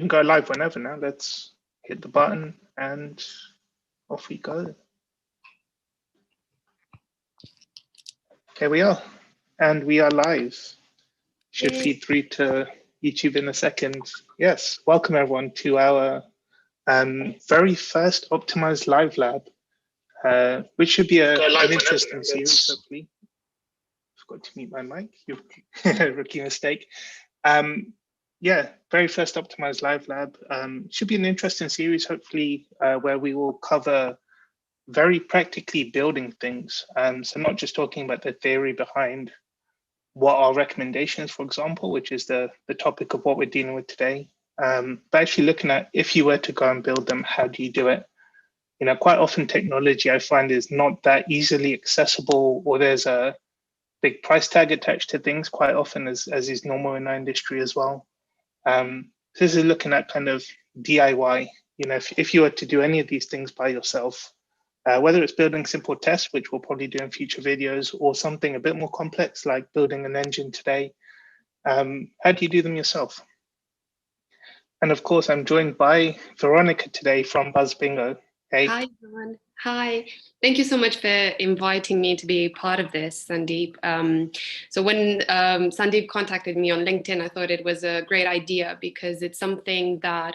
can go live whenever now. Let's hit the button and off we go. Here we are, and we are live. Should feed through to YouTube in a second. Yes, welcome everyone to our very first Optimized Live Lab, which should be an interesting series, hopefully. Forgot to mute my mic, rookie mistake. Yeah, very first Optimized Live Lab. Should be an interesting series, hopefully, where we will cover very practically building things. So not just talking about the theory behind what are recommendations, for example, which is the topic of what we're dealing with today, but actually looking at if you were to go and build them, how do you do it? You know, quite often technology I find is not that easily accessible, or there's a big price tag attached to things quite often, as is normal in our industry as well. This is looking at kind of DIY. You know, if you were to do any of these things by yourself, whether it's building simple tests, which we'll probably do in future videos, or something a bit more complex like building an engine today, how do you do them yourself? And of course, I'm joined by Veronica today from BuzzBingo. Hey. Hi, John. Hi. Thank you so much for inviting me to be part of this, Sandeep. So when Sandeep contacted me on LinkedIn, I thought it was a great idea because it's something that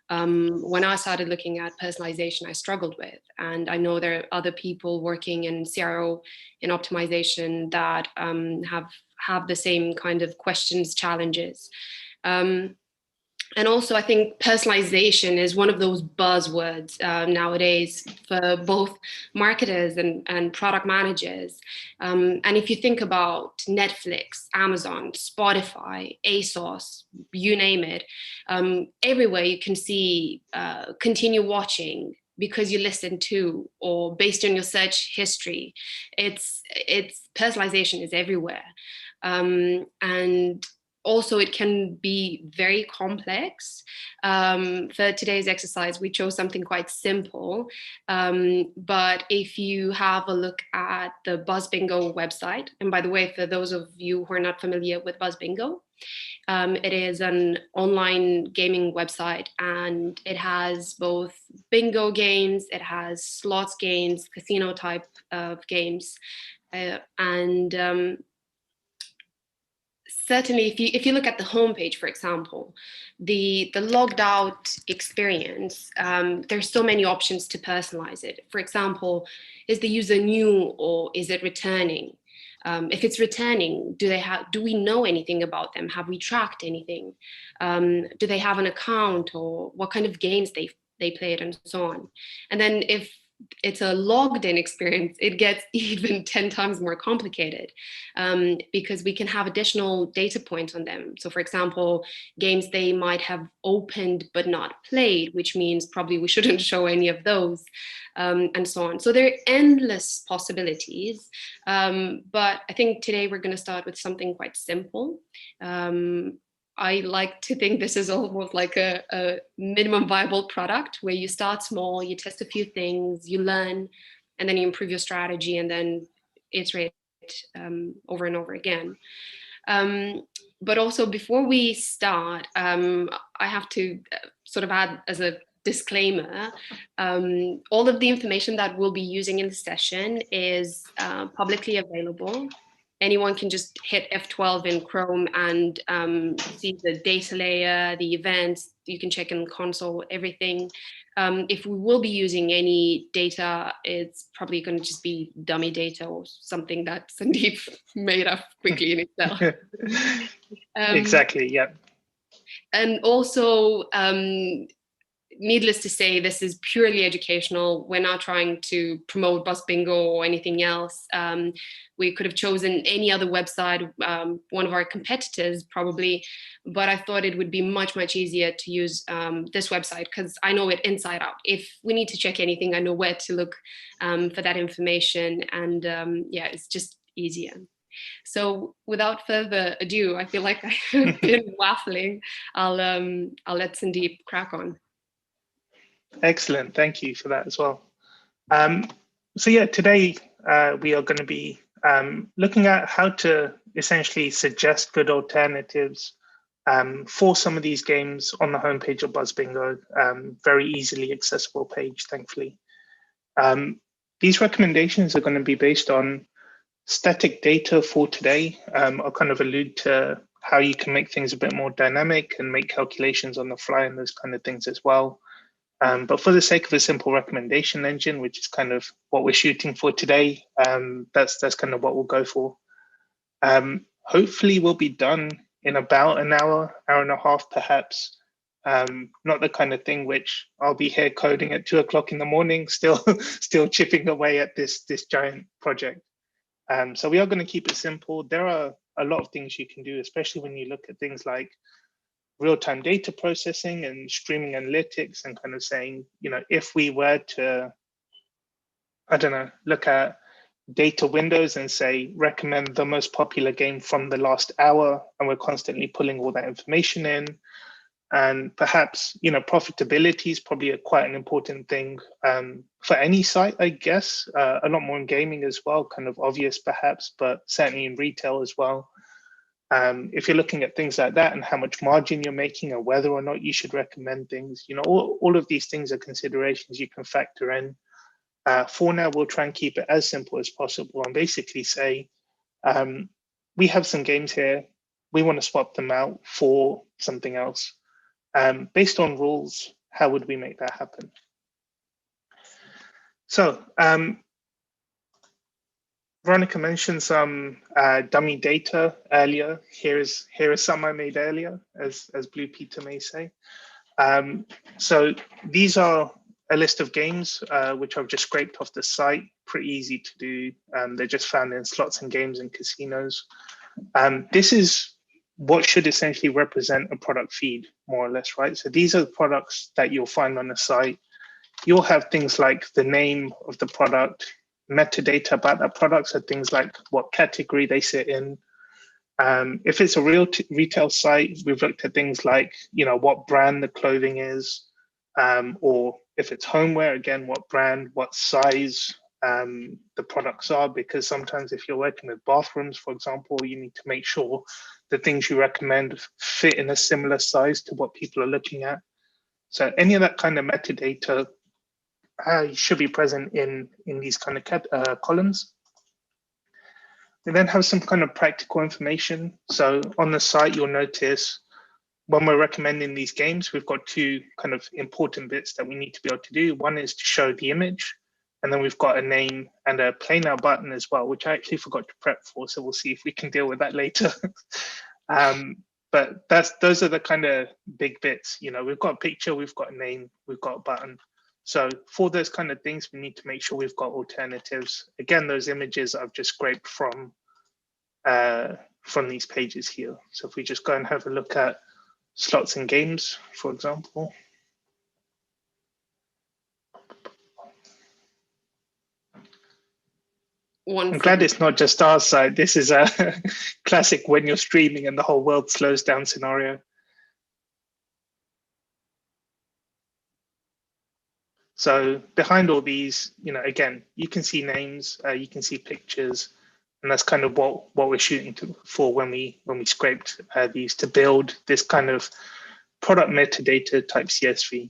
when I started looking at personalization, I struggled with. And I know there are other people working in CRO in optimization that have the same kind of questions, challenges. And also, I think personalization is one of those buzzwords nowadays for both marketers and product managers. And if you think about Netflix, Amazon, Spotify, ASOS, you name it, everywhere you can see continue watching because you listen to or based on your search history. It's personalization is everywhere. And also, it can be very complex. For today's exercise, we chose something quite simple. But if you have a look at the BuzzBingo website, and by the way, for those of you who are not familiar with BuzzBingo, it is an online gaming website, and it has both bingo games, it has slots games, casino type of games, and certainly, if you look at the homepage, for example, the logged out experience, there's so many options to personalize it. For example, is the user new or is it returning? If it's returning, do we know anything about them? Have we tracked anything? Do they have an account, or what kind of games they played, and so on? And then if it's a logged in experience, it gets even 10 times more complicated because we can have additional data points on them. So for example, games they might have opened but not played, which means probably we shouldn't show any of those, and so on. So there are endless possibilities. But I think today we're going to start with something quite simple. I like to think this is almost like a minimum viable product where you start small, you test a few things, you learn, and then you improve your strategy and then iterate over and over again. But also before we start, I have to sort of add as a disclaimer, all of the information that we'll be using in the session is publicly available. Anyone can just hit F12 in Chrome and see the data layer, the events. You can check in console, everything. If we will be using any data, it's probably going to just be dummy data or something that Sandeep made up quickly in Excel. Exactly, yeah. And also, needless to say, this is purely educational. We're not trying to promote BuzzBingo or anything else. We could have chosen any other website, one of our competitors probably, but I thought it would be much, much easier to use this website because I know it inside out. If we need to check anything, I know where to look for that information. And yeah, it's just easier. So without further ado, I feel like I've been waffling. I'll let Sandeep crack on. Excellent, thank you for that as well. So yeah, today we are going to be looking at how to essentially suggest good alternatives for some of these games on the homepage of BuzzBingo, very easily accessible page, thankfully. These recommendations are going to be based on static data for today. I'll kind of allude to how you can make things a bit more dynamic and make calculations on the fly and those kind of things as well. But for the sake of a simple recommendation engine, which is kind of what we're shooting for today, that's kind of what we'll go for. Hopefully we'll be done in about an hour, hour and a half, perhaps. Not the kind of thing which I'll be here coding at 2 o'clock in the morning, still chipping away at this giant project. So we are going to keep it simple. There are a lot of things you can do, especially when you look at things like real-time data processing and streaming analytics, and kind of saying, if we were to, I don't know, look at data windows and say, recommend the most popular game from the last hour, and we're constantly pulling all that information in. And perhaps, profitability is probably quite an important thing for any site, I guess. A lot more in gaming as well, kind of obvious perhaps, but certainly in retail as well. If you're looking at things like that and how much margin you're making or whether or not you should recommend things, all of these things are considerations you can factor in. For now, we'll try and keep it as simple as possible and basically say, we have some games here, we want to swap them out for something else. Based on rules, how would we make that happen? So Veronica mentioned some dummy data earlier. Here is some I made earlier, as Blue Peter may say. So these are a list of games which I've just scraped off the site. Pretty easy to do. They're just found in slots and games and casinos. This is what should essentially represent a product feed, more or less, right? So these are the products that you'll find on the site. You'll have things like the name of the product, metadata about that product, so things like what category they sit in. If it's a real retail site, we've looked at things like, what brand the clothing is, or if it's homeware, again, what brand, what size the products are, because sometimes if you're working with bathrooms, for example, you need to make sure the things you recommend fit in a similar size to what people are looking at. So any of that kind of metadata should be present in these kind of columns. We then have some kind of practical information. So on the site, you'll notice when we're recommending these games, we've got two kind of important bits that we need to be able to do. One is to show the image, and then we've got a name and a play now button as well, which I actually forgot to prep for. So we'll see if we can deal with that later. But those are the kind of big bits. We've got a picture, we've got a name, we've got a button. So for those kind of things, we need to make sure we've got alternatives. Again, those images I've just scraped from these pages here. So if we just go and have a look at slots and games, for example. I'm glad it's not just our side. This is a classic when you're streaming and the whole world slows down scenario. So behind all these, again, you can see names, you can see pictures, and that's kind of what we're shooting for when we scraped these to build this kind of product metadata type CSV.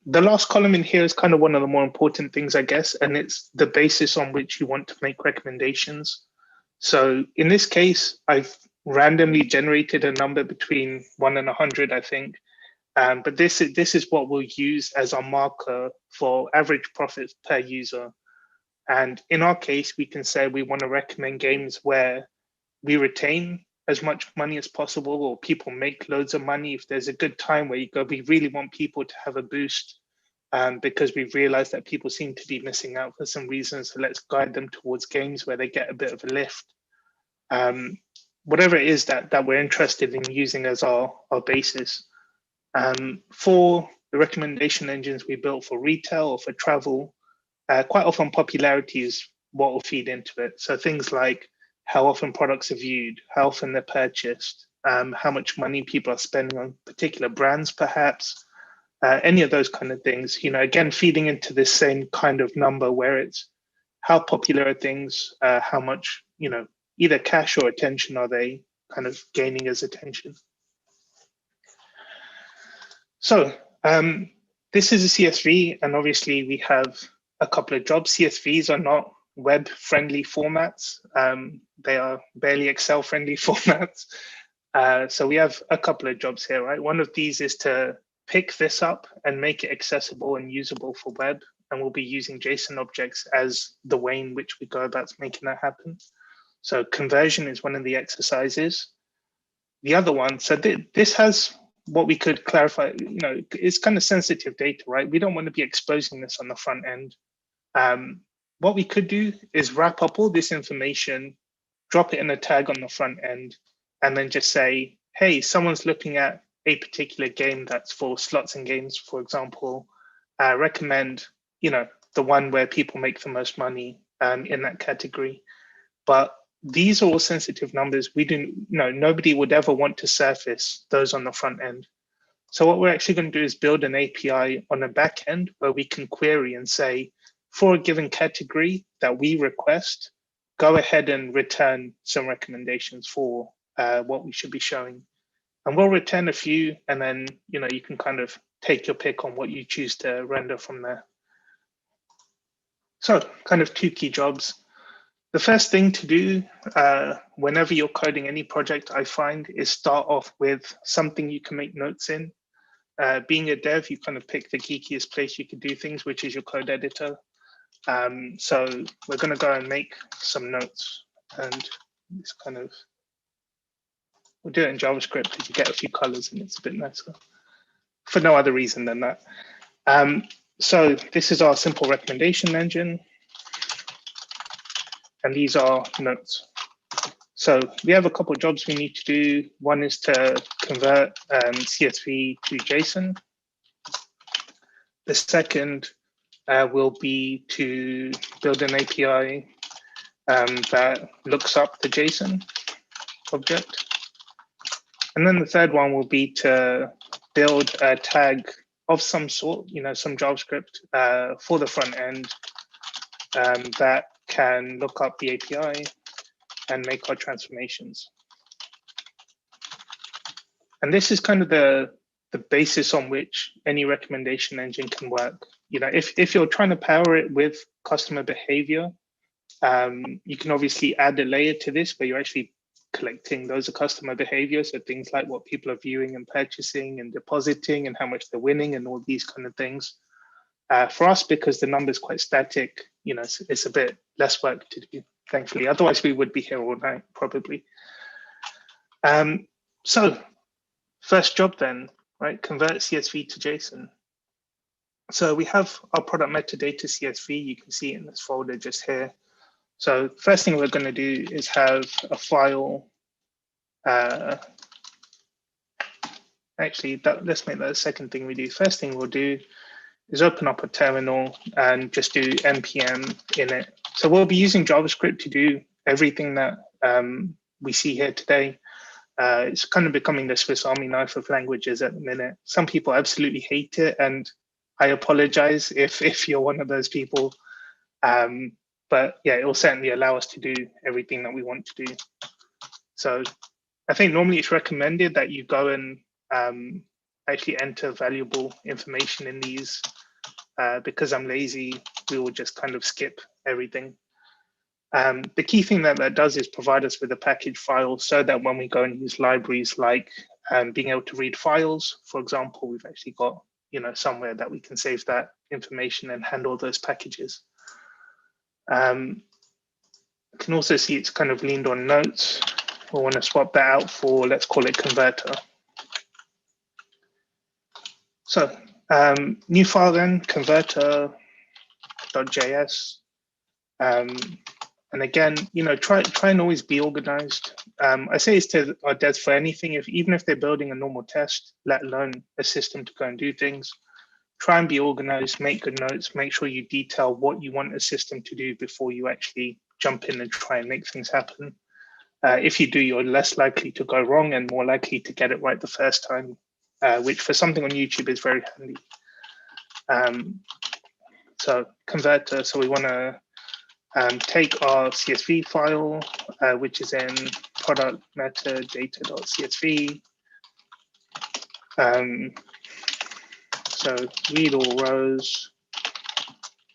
The last column in here is kind of one of the more important things, I guess, and it's the basis on which you want to make recommendations. So in this case, I've randomly generated a number between 1 and 100, I think. But this is what we'll use as our marker for average profit per user. And in our case, we can say we want to recommend games where we retain as much money as possible, or people make loads of money. If there's a good time where you go, we really want people to have a boost because we've realized that people seem to be missing out for some reason. So let's guide them towards games where they get a bit of a lift. Whatever it is that we're interested in using as our basis. For the recommendation engines we built for retail or for travel, quite often popularity is what will feed into it. So things like how often products are viewed, how often they're purchased, how much money people are spending on particular brands, perhaps, any of those kind of things, again, feeding into this same kind of number where it's how popular are things, how much, either cash or attention are they, kind of gaining his attention. So this is a CSV, and obviously we have a couple of jobs. CSVs are not web-friendly formats. They are barely Excel-friendly formats. So we have a couple of jobs here, right? One of these is to pick this up and make it accessible and usable for web. And we'll be using JSON objects as the way in which we go about making that happen. So conversion is one of the exercises. The other one, so this has what we could clarify, it's kind of sensitive data, right? We don't want to be exposing this on the front end. What we could do is wrap up all this information, drop it in a tag on the front end, and then just say, hey, someone's looking at a particular game that's for slots and games, for example, recommend, the one where people make the most money in that category. But these are all sensitive numbers. Nobody would ever want to surface those on the front end. So what we're actually going to do is build an API on the back end where we can query and say, for a given category that we request, go ahead and return some recommendations for what we should be showing. And we'll return a few, and then you can kind of take your pick on what you choose to render from there. So kind of two key jobs. The first thing to do whenever you're coding any project, I find, is start off with something you can make notes in. Being a dev, you kind of pick the geekiest place you could do things, which is your code editor. So we're going to go and make some notes, and it's kind of, we'll do it in JavaScript because you get a few colors and it's a bit nicer for no other reason than that. So this is our simple recommendation engine. And these are notes. So we have a couple of jobs we need to do. One is to convert CSV to JSON. The second will be to build an API that looks up the JSON object. And then the third one will be to build a tag of some sort, some JavaScript for the front end that can look up the API and make our transformations. And this is kind of the basis on which any recommendation engine can work. If you're trying to power it with customer behavior, you can obviously add a layer to this where you're actually collecting those customer behaviors, so things like what people are viewing and purchasing and depositing and how much they're winning and all these kind of things. For us, because the number is quite static, it's a bit less work to do, thankfully. Otherwise, we would be here all night, probably. So first job then, right? Convert CSV to JSON. So we have our product metadata CSV. You can see it in this folder just here. So first thing we're going to do is have a file. Actually, let's make that the second thing we do. First thing we'll do is open up a terminal and just do npm init. So we'll be using JavaScript to do everything that we see here today. It's kind of becoming the Swiss Army knife of languages at the minute. Some people absolutely hate it, and I apologize if you're one of those people. But yeah, it will certainly allow us to do everything that we want to do. So I think normally it's recommended that you go and actually enter valuable information in these. Because I'm lazy, we will just kind of skip everything. The key thing that does is provide us with a package file so that when we go and use libraries like being able to read files, for example, we've actually got somewhere that we can save that information and handle those packages. You can also see it's kind of leaned on notes. We'll want to swap that out for, let's call it converter. So new file then, converter.js. And again, try and always be organized. I say it's to our devs for anything, even if they're building a normal test, let alone a system to go and do things, try and be organized, make good notes, make sure you detail what you want a system to do before you actually jump in and try and make things happen. If you do, you're less likely to go wrong and more likely to get it right the first time, which for something on YouTube is very handy. So converter, so we want to take our CSV file, which is in product metadata.csv. So read all rows,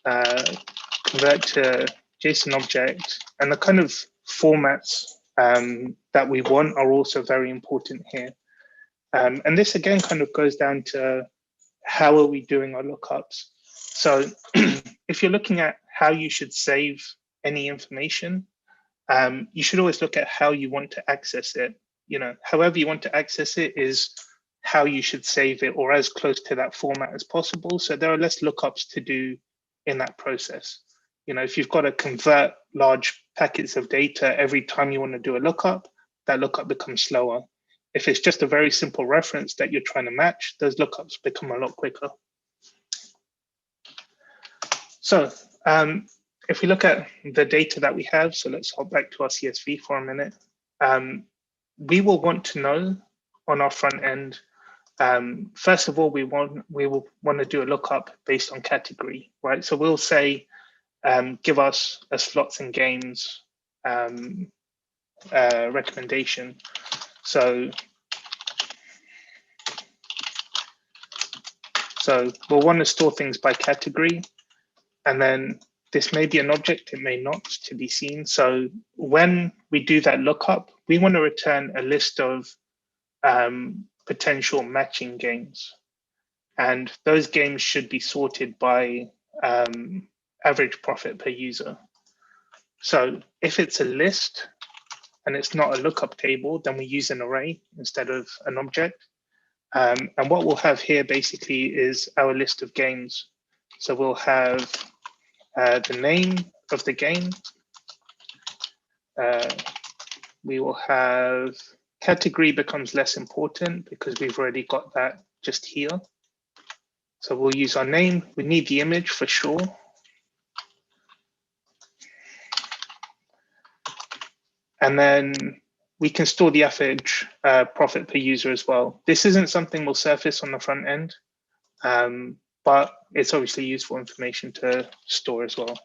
convert to JSON object, and the kind of formats that we want are also very important here. And this again kind of goes down to how are we doing our lookups. So if you're looking at how you should save any information, you should always look at how you want to access it. You know, however you want to access it is how you should save it, or as close to that format as possible. So there are less lookups to do in that process. You know, if you've got to convert large packets of data every time you want to do a lookup, that lookup becomes slower. If it's just a very simple reference that you're trying to match, those lookups become a lot quicker. So if we look at the data that we have, so let's hop back to our CSV for a minute. We will want to know on our front end, first of all, we will want to do a lookup based on category, right? So we'll say, give us a slots and games recommendation. So we'll want to store things by category, and then this may be an object, it may not, to be seen. So when we do that lookup, we want to return a list of potential matching games. And those games should be sorted by average profit per user. So if it's a list and it's not a lookup table, then we use an array instead of an object. And what we'll have here basically is our list of games. So we'll have the name of the game. We will have category becomes less important because we've already got that just here. So we'll use our name. We need the image for sure. And then we can store the average profit per user as well. This isn't something we'll surface on the front end, but it's obviously useful information to store as well.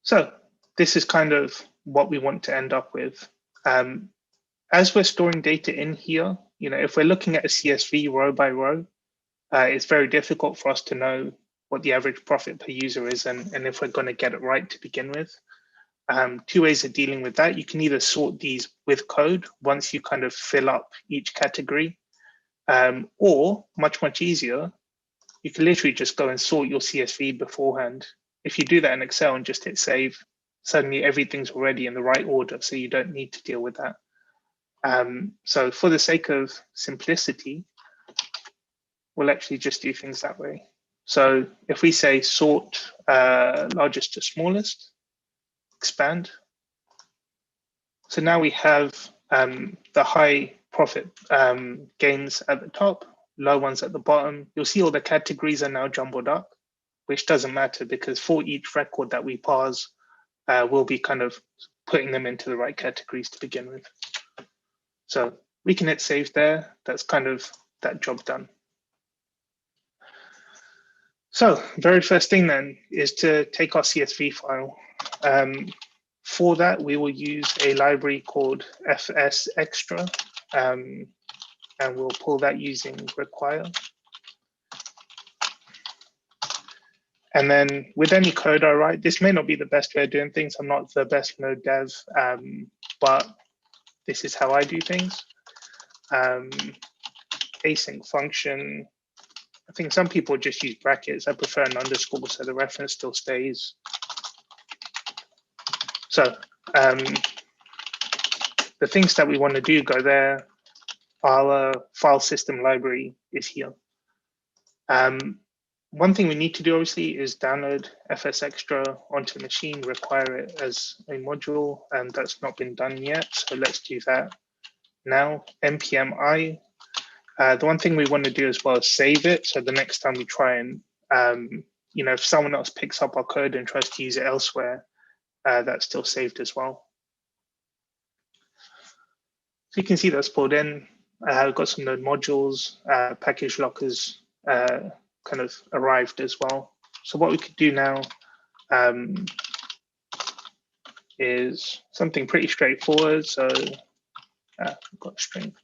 So this is kind of what we want to end up with. As we're storing data in here, you know, if we're looking at a CSV row by row, it's very difficult for us to know what the average profit per user is and if we're going to get it right to begin with. Two ways of dealing with that. You can either sort these with code once you kind of fill up each category, or much easier, you can literally just go and sort your CSV beforehand. If you do that in Excel and just hit save, suddenly everything's already in the right order, so you don't need to deal with that. So for the sake of simplicity, we'll actually just do things that way. So if we say sort largest to smallest, expand. So now we have the high profit games at the top, low ones at the bottom. You'll see all the categories are now jumbled up, which doesn't matter because for each record that we parse, we'll be kind of putting them into the right categories to begin with. So we can hit save there. That's kind of that job done. So very first thing then is to take our CSV file. For that, we will use a library called fsextra, and we'll pull that using require. And then with any code I write, this may not be the best way of doing things. I'm not the best node dev, but this is how I do things. Async function. I think some people just use brackets. I prefer an underscore so the reference still stays. So the things that we want to do go there. Our file system library is here. One thing we need to do obviously is download fsextra onto the machine, require it as a module, and that's not been done yet. So let's do that now. npm i. The one thing we want to do as well is save it. So the next time we try and, you know, if someone else picks up our code and tries to use it elsewhere, that's still saved as well. So you can see that's pulled in. We've got some node modules, package lockers kind of arrived as well. So what we could do now is something pretty straightforward. So I've got a string.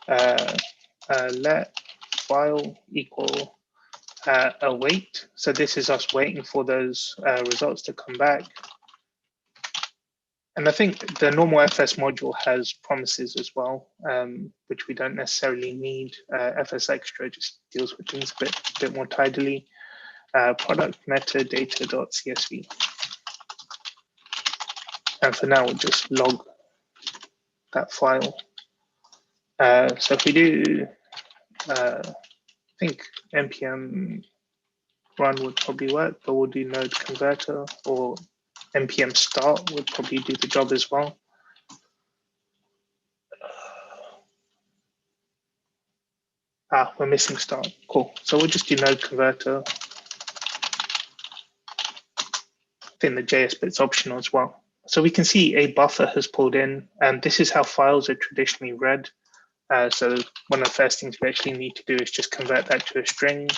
Let file equal await. So this is us waiting for those results to come back. And I think the normal FS module has promises as well, which we don't necessarily need. FS Extra just deals with things a bit more tidily. Product metadata.csv. And for now, we'll just log that file. So if we do, I think npm run would probably work, but we'll do node converter, or npm start would probably do the job as well. We're missing start. Cool. So we'll just do node converter. I think the JS bit's optional as well. So we can see a buffer has pulled in, and this is how files are traditionally read. So one of the first things we actually need to do is just convert that to a string.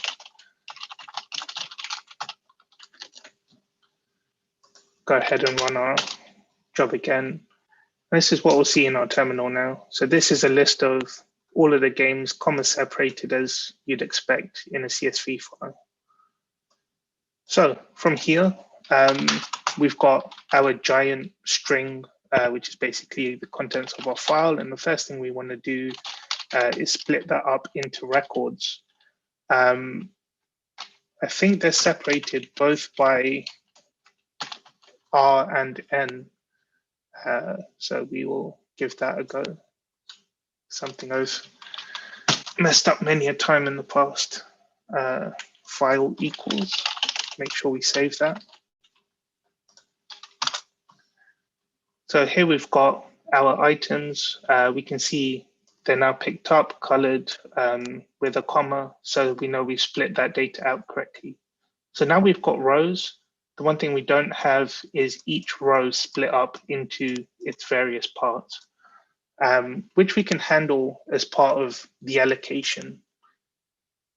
Go ahead and run our job again. This is what we'll see in our terminal now. So this is a list of all of the games, comma separated as you'd expect in a CSV file. So from here, we've got our giant string, which is basically the contents of our file. And the first thing we want to do is split that up into records. I think they're separated both by R and N. So we will give that a go. Something I've messed up many a time in the past. File equals, make sure we save that. So here we've got our items. We can see they're now picked up, colored with a comma, so we know we've split that data out correctly. So now we've got rows. The one thing we don't have is each row split up into its various parts, which we can handle as part of the allocation.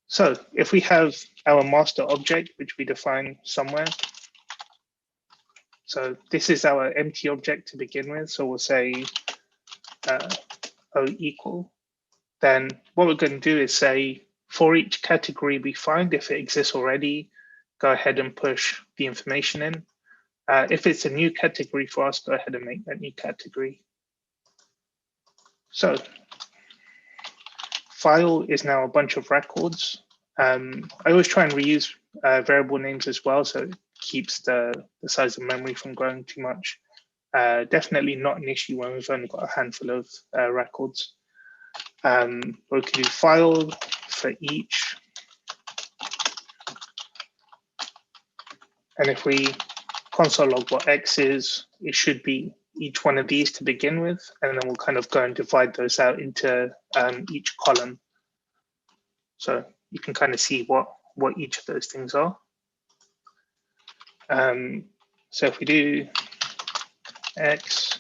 So if we have our master object, which we define somewhere, so this is our empty object to begin with. So we'll say O equal. Then what we're going to do is say for each category we find, if it exists already, go ahead and push the information in. If it's a new category for us, go ahead and make that new category. So file is now a bunch of records. I always try and reuse variable names as well, so it keeps the size of memory from growing too much. Definitely not an issue when we've only got a handful of records. We can do file for each. And if we console log what X is, it should be each one of these to begin with, and then we'll kind of go and divide those out into each column. So you can kind of see what each of those things are. So if we do X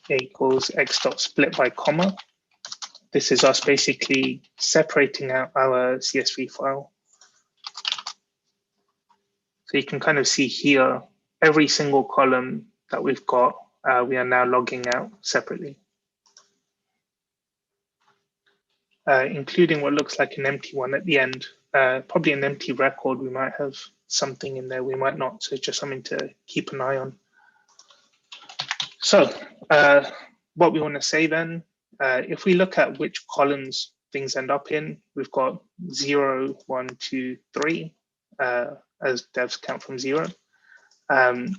equals X dot split by comma, this is us basically separating out our CSV file. So you can kind of see here, every single column that we've got, we are now logging out separately, including what looks like an empty one at the end. Probably an empty record. We might have something in there, we might not. So it's just something to keep an eye on. So what we want to say then, if we look at which columns things end up in, we've got 0, 1, 2, 3. As devs count from 0.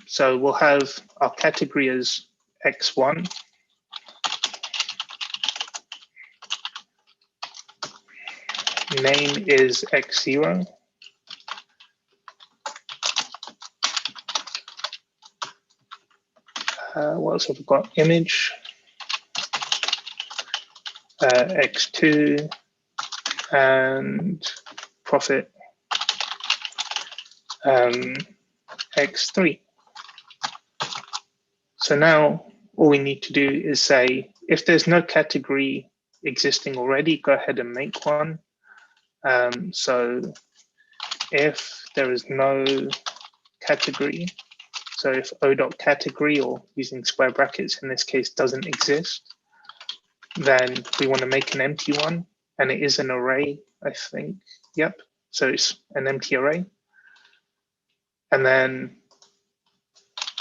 So we'll have our category as X1. Name is X0. What else have we got? Image, X2, and profit, X3. So now all we need to do is say, if there's no category existing already, go ahead and make one. So if there is no category, So if o.category, or using square brackets in this case, doesn't exist, then we want to make an empty one, and it is an array, I think. Yep, so it's an empty array. And then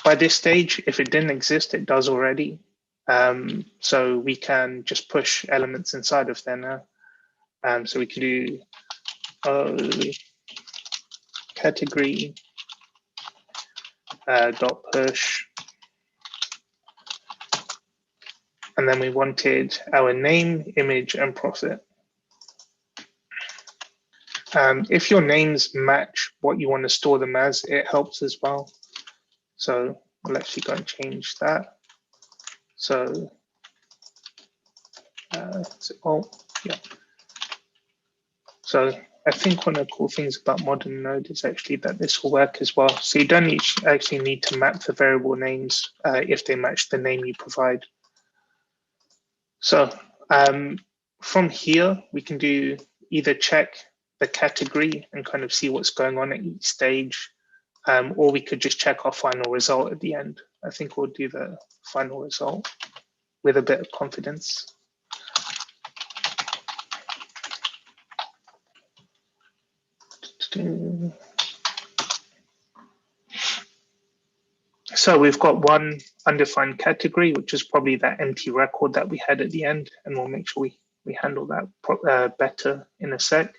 by this stage, if it didn't exist, it does already. So we can just push elements inside of there now. So we can do category dot push, and then we wanted our name, image, and profit. If your names match what you want to store them as, it helps as well. So we'll actually go and change that. So, yeah. So I think one of the cool things about modern Node is actually that this will work as well. So you don't actually need to map the variable names if they match the name you provide. So from here, we can do either check the category and kind of see what's going on at each stage, or we could just check our final result at the end. I think we'll do the final result with a bit of confidence. So we've got one undefined category, which is probably that empty record that we had at the end, and we'll make sure we handle that better in a sec.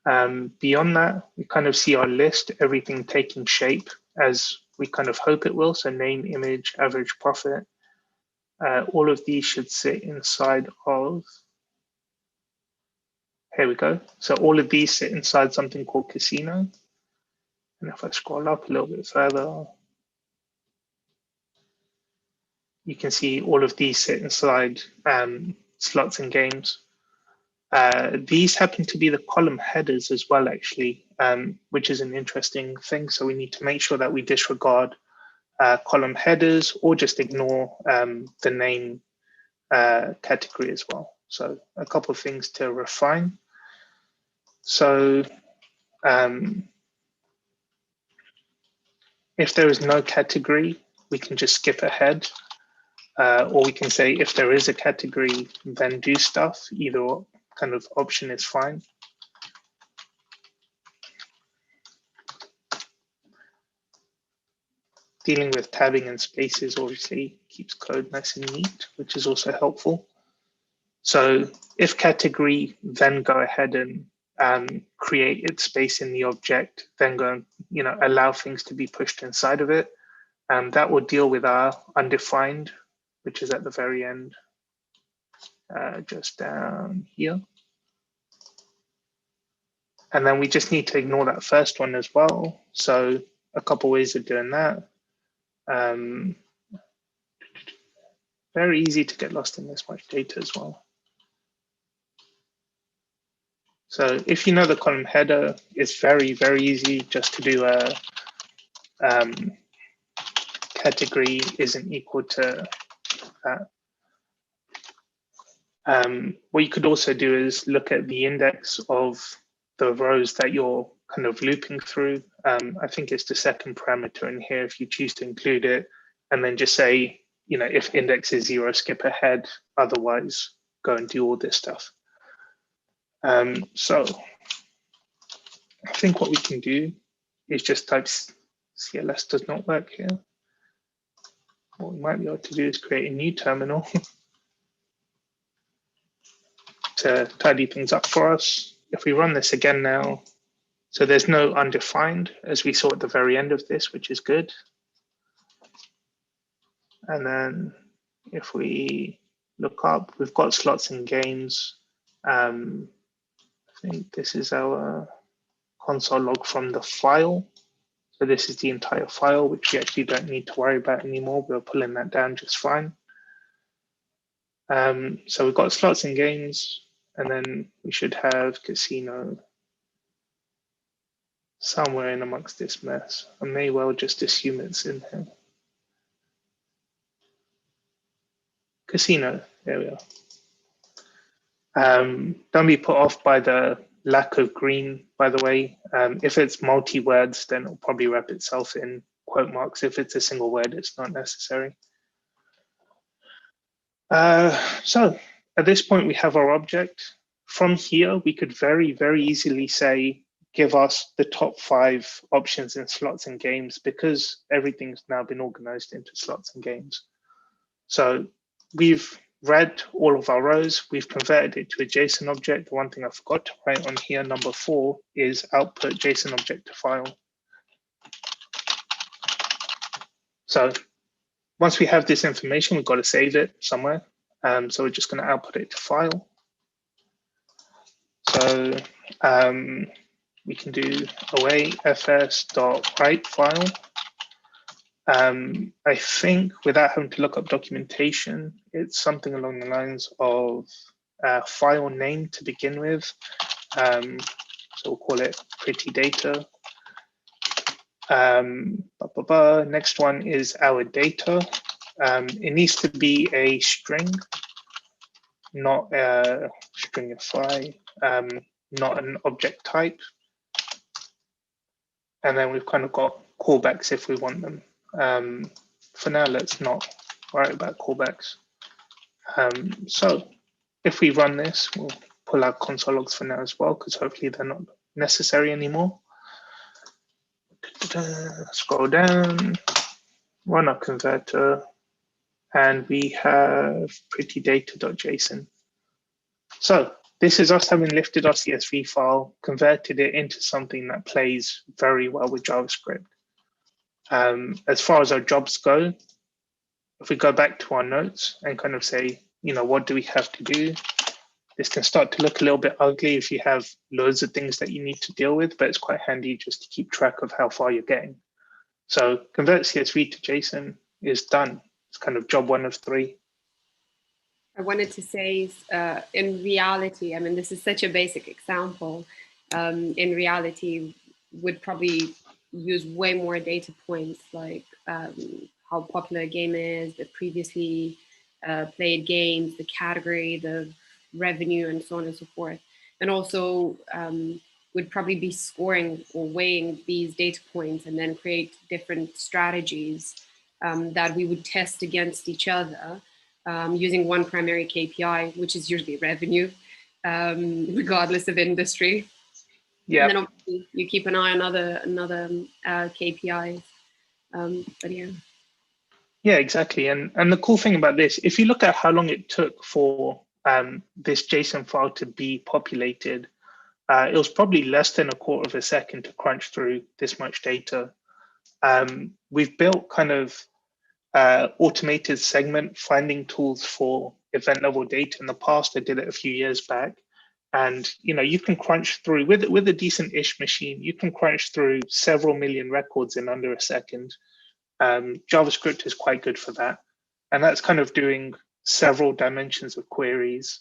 Beyond that, we kind of see our list, everything taking shape as we kind of hope it will. So name, image, average profit. All of these should sit inside of, here we go. So all of these sit inside something called Casino. And if I scroll up a little bit further, you can see all of these sit inside slots and games. These happen to be the column headers as well, actually, which is an interesting thing. So we need to make sure that we disregard column headers or just ignore the name category as well. So a couple of things to refine. So if there is no category, we can just skip ahead. Or we can say if there is a category, then do stuff. Either kind of option is fine. Dealing with tabbing and spaces obviously keeps code nice and neat, which is also helpful. So if category, then go ahead and create its space in the object, then go and allow things to be pushed inside of it. And that will deal with our undefined, which is at the very end, just down here. And then we just need to ignore that first one as well. So a couple ways of doing that. Very easy to get lost in this much data as well. So if you know the column header, it's very, very easy just to do a category isn't equal to that. What you could also do is look at the index of the rows that you're kind of looping through. I think it's the second parameter in here if you choose to include it, and then just say, if index is 0, skip ahead, otherwise go and do all this stuff. So I think what we can do is just type CLS does not work here. What we might be able to do is create a new terminal to tidy things up for us. If we run this again now, so there's no undefined as we saw at the very end of this, which is good. And then if we look up, we've got slots and games. I think this is our console log from the file. So this is the entire file, which we actually don't need to worry about anymore. We're pulling that down just fine. So we've got slots and games, and then we should have casino somewhere in amongst this mess. I may well just assume it's in here. Casino, there we are. Don't be put off by the lack of green, by the way. If it's multi-words, then it'll probably wrap itself in quote marks. If it's a single word, it's not necessary. So at this point, we have our object. From here, we could very, very easily say, give us the top 5 options in slots and games, because everything's now been organized into slots and games. So we've read all of our rows, we've converted it to a JSON object. One thing I forgot to write on here, number 4, is output JSON object to file. So once we have this information, we've got to save it somewhere. So we're just going to output it to file. So we can do await fs.write file. I think without having to look up documentation, it's something along the lines of file name to begin with. So we'll call it pretty data. Next one is our data. It needs to be a string, not a stringify, not an object type. And then we've kind of got callbacks if we want them. For now, let's not worry about callbacks. So if we run this, we'll pull out console logs for now as well, because hopefully they're not necessary anymore. Scroll down, run our converter, and we have prettydata.json. So this is us having lifted our CSV file, converted it into something that plays very well with JavaScript. As far as our jobs go, if we go back to our notes and kind of say, what do we have to do? This can start to look a little bit ugly if you have loads of things that you need to deal with, but it's quite handy just to keep track of how far you're getting. So convert CSV to JSON is done. It's kind of job 1 of 3. I wanted to say, in reality, I mean, this is such a basic example. In reality, would probably use way more data points, like how popular a game is, the previously played games, the category, the revenue, and so on and so forth. And also would probably be scoring or weighing these data points and then create different strategies that we would test against each other using one primary KPI, which is usually revenue, regardless of industry. Yeah. And then obviously you keep an eye on other KPIs. But yeah. Yeah, exactly. And the cool thing about this, if you look at how long it took for this JSON file to be populated, it was probably less than a quarter of a second to crunch through this much data. We've built kind of automated segment finding tools for event level data in the past. I did it a few years back. And you can crunch through, with a decent-ish machine, you can crunch through several million records in under a second. JavaScript is quite good for that. And that's kind of doing several dimensions of queries.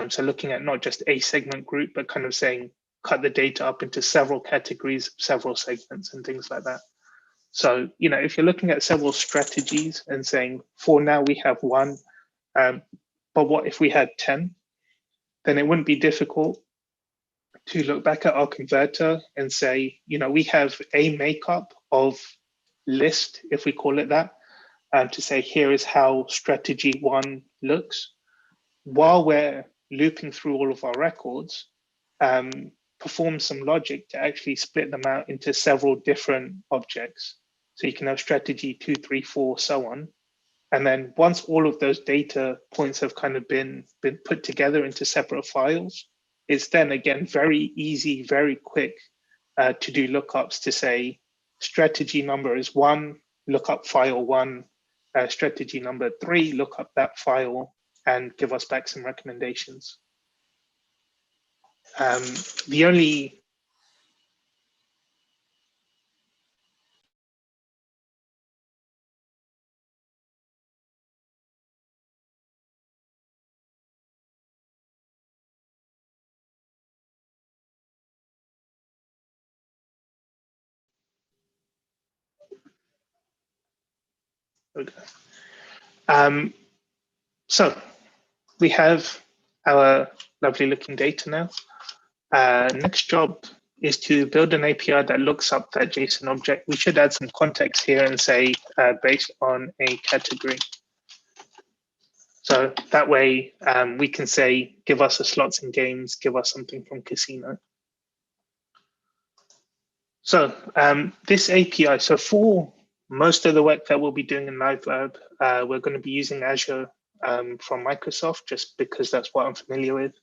So looking at not just a segment group, but kind of saying, cut the data up into several categories, several segments and things like that. So, if you're looking at several strategies and saying, for now we have 1, but what if we had 10? Then it wouldn't be difficult to look back at our converter and say, we have a makeup of list, if we call it that, to say, here is how strategy 1 looks. While we're looping through all of our records, perform some logic to actually split them out into several different objects. So you can have strategy 2, 3, 4, so on. And then once all of those data points have kind of been put together into separate files, it's then again very easy, very quick to do lookups to say strategy number is 1, look up file 1, strategy number 3, look up that file and give us back some recommendations. The only so we have our lovely looking data now. Next job is to build an API that looks up that JSON object. We should add some context here and say based on a category. So that way we can say, give us a slots and games, give us something from casino. So this API, so for most of the work that we'll be doing in LiveLab, we're going to be using Azure from Microsoft, just because that's what I'm familiar with.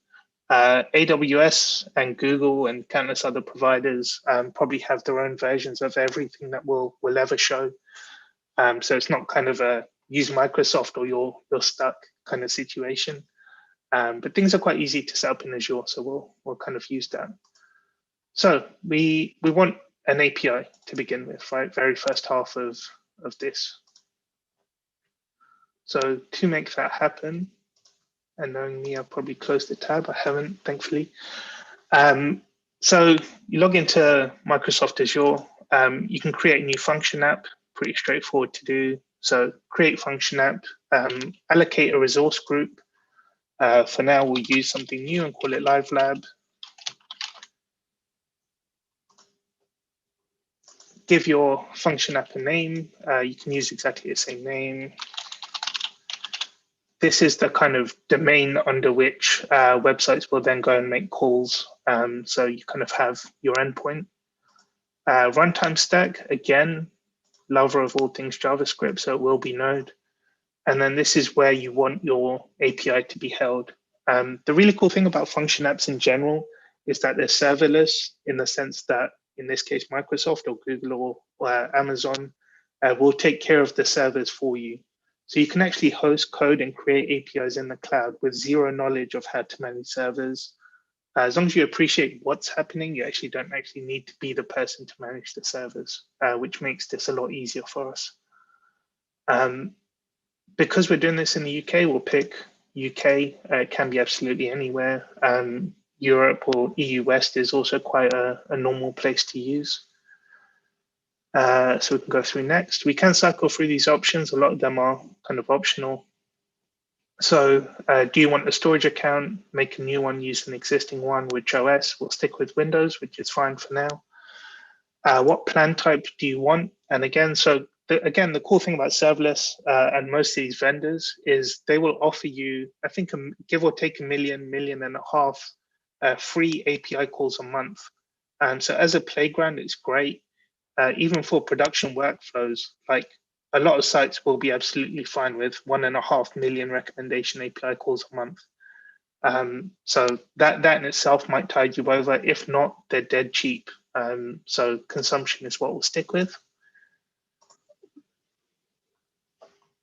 AWS and Google and countless other providers probably have their own versions of everything that we'll ever show. So it's not kind of a use Microsoft or you're stuck kind of situation. But things are quite easy to set up in Azure, so we'll kind of use that. So we want an API to begin with, right? Very first half of this. So to make that happen, and knowing me, I've probably closed the tab. I haven't, thankfully. So you log into Microsoft Azure. You can create a new function app, pretty straightforward to do. So create function app, allocate a resource group. For now, we'll use something new and call it LiveLab. Give your function app a name. You can use exactly the same name. This is the kind of domain under which websites will then go and make calls. So you kind of have your endpoint. Runtime stack, again, lover of all things JavaScript, so it will be Node. And then this is where you want your API to be held. The really cool thing about function apps in general is that they're serverless in the sense that, in this case, Microsoft or Google or Amazon will take care of the servers for you. So you can actually host code and create APIs in the cloud with zero knowledge of how to manage servers. As long as you appreciate what's happening, you actually don't actually need to be the person to manage the servers, which makes this a lot easier for us. Because we're doing this in the UK, we'll pick UK. It can be absolutely anywhere. Europe or EU West is also quite a normal place to use. So we can go through next. We can cycle through these options. A lot of them are kind of optional. So do you want a storage account? Make a new one, use an existing one. Which OS? We'll stick with Windows, which is fine for now. What plan type do you want? And again, so again, the cool thing about serverless and most of these vendors is they will offer you, I think, give or take 1 million, 1.5 million free API calls a month. So as a playground, it's great. Even for production workflows, like a lot of sites will be absolutely fine with 1.5 million recommendation API calls a month. So that in itself might tide you over. If not, they're dead cheap. So consumption is what we'll stick with.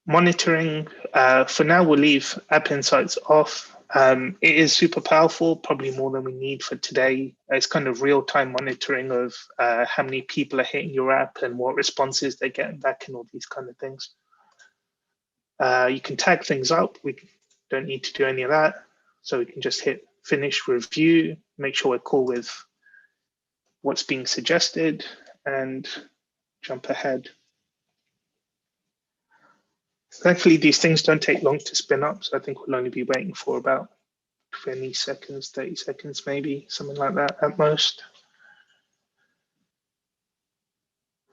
Monitoring, for now, we'll leave App Insights off. It is super powerful, probably more than we need for today. It's kind of real-time monitoring of how many people are hitting your app and what responses they're getting back and all these kind of things. You can tag things up. We don't need to do any of that. So we can just hit finish review, make sure we're cool with what's being suggested, and jump ahead. Thankfully, these things don't take long to spin up, so I think we'll only be waiting for about 20 seconds, 30 seconds, maybe, something like that at most.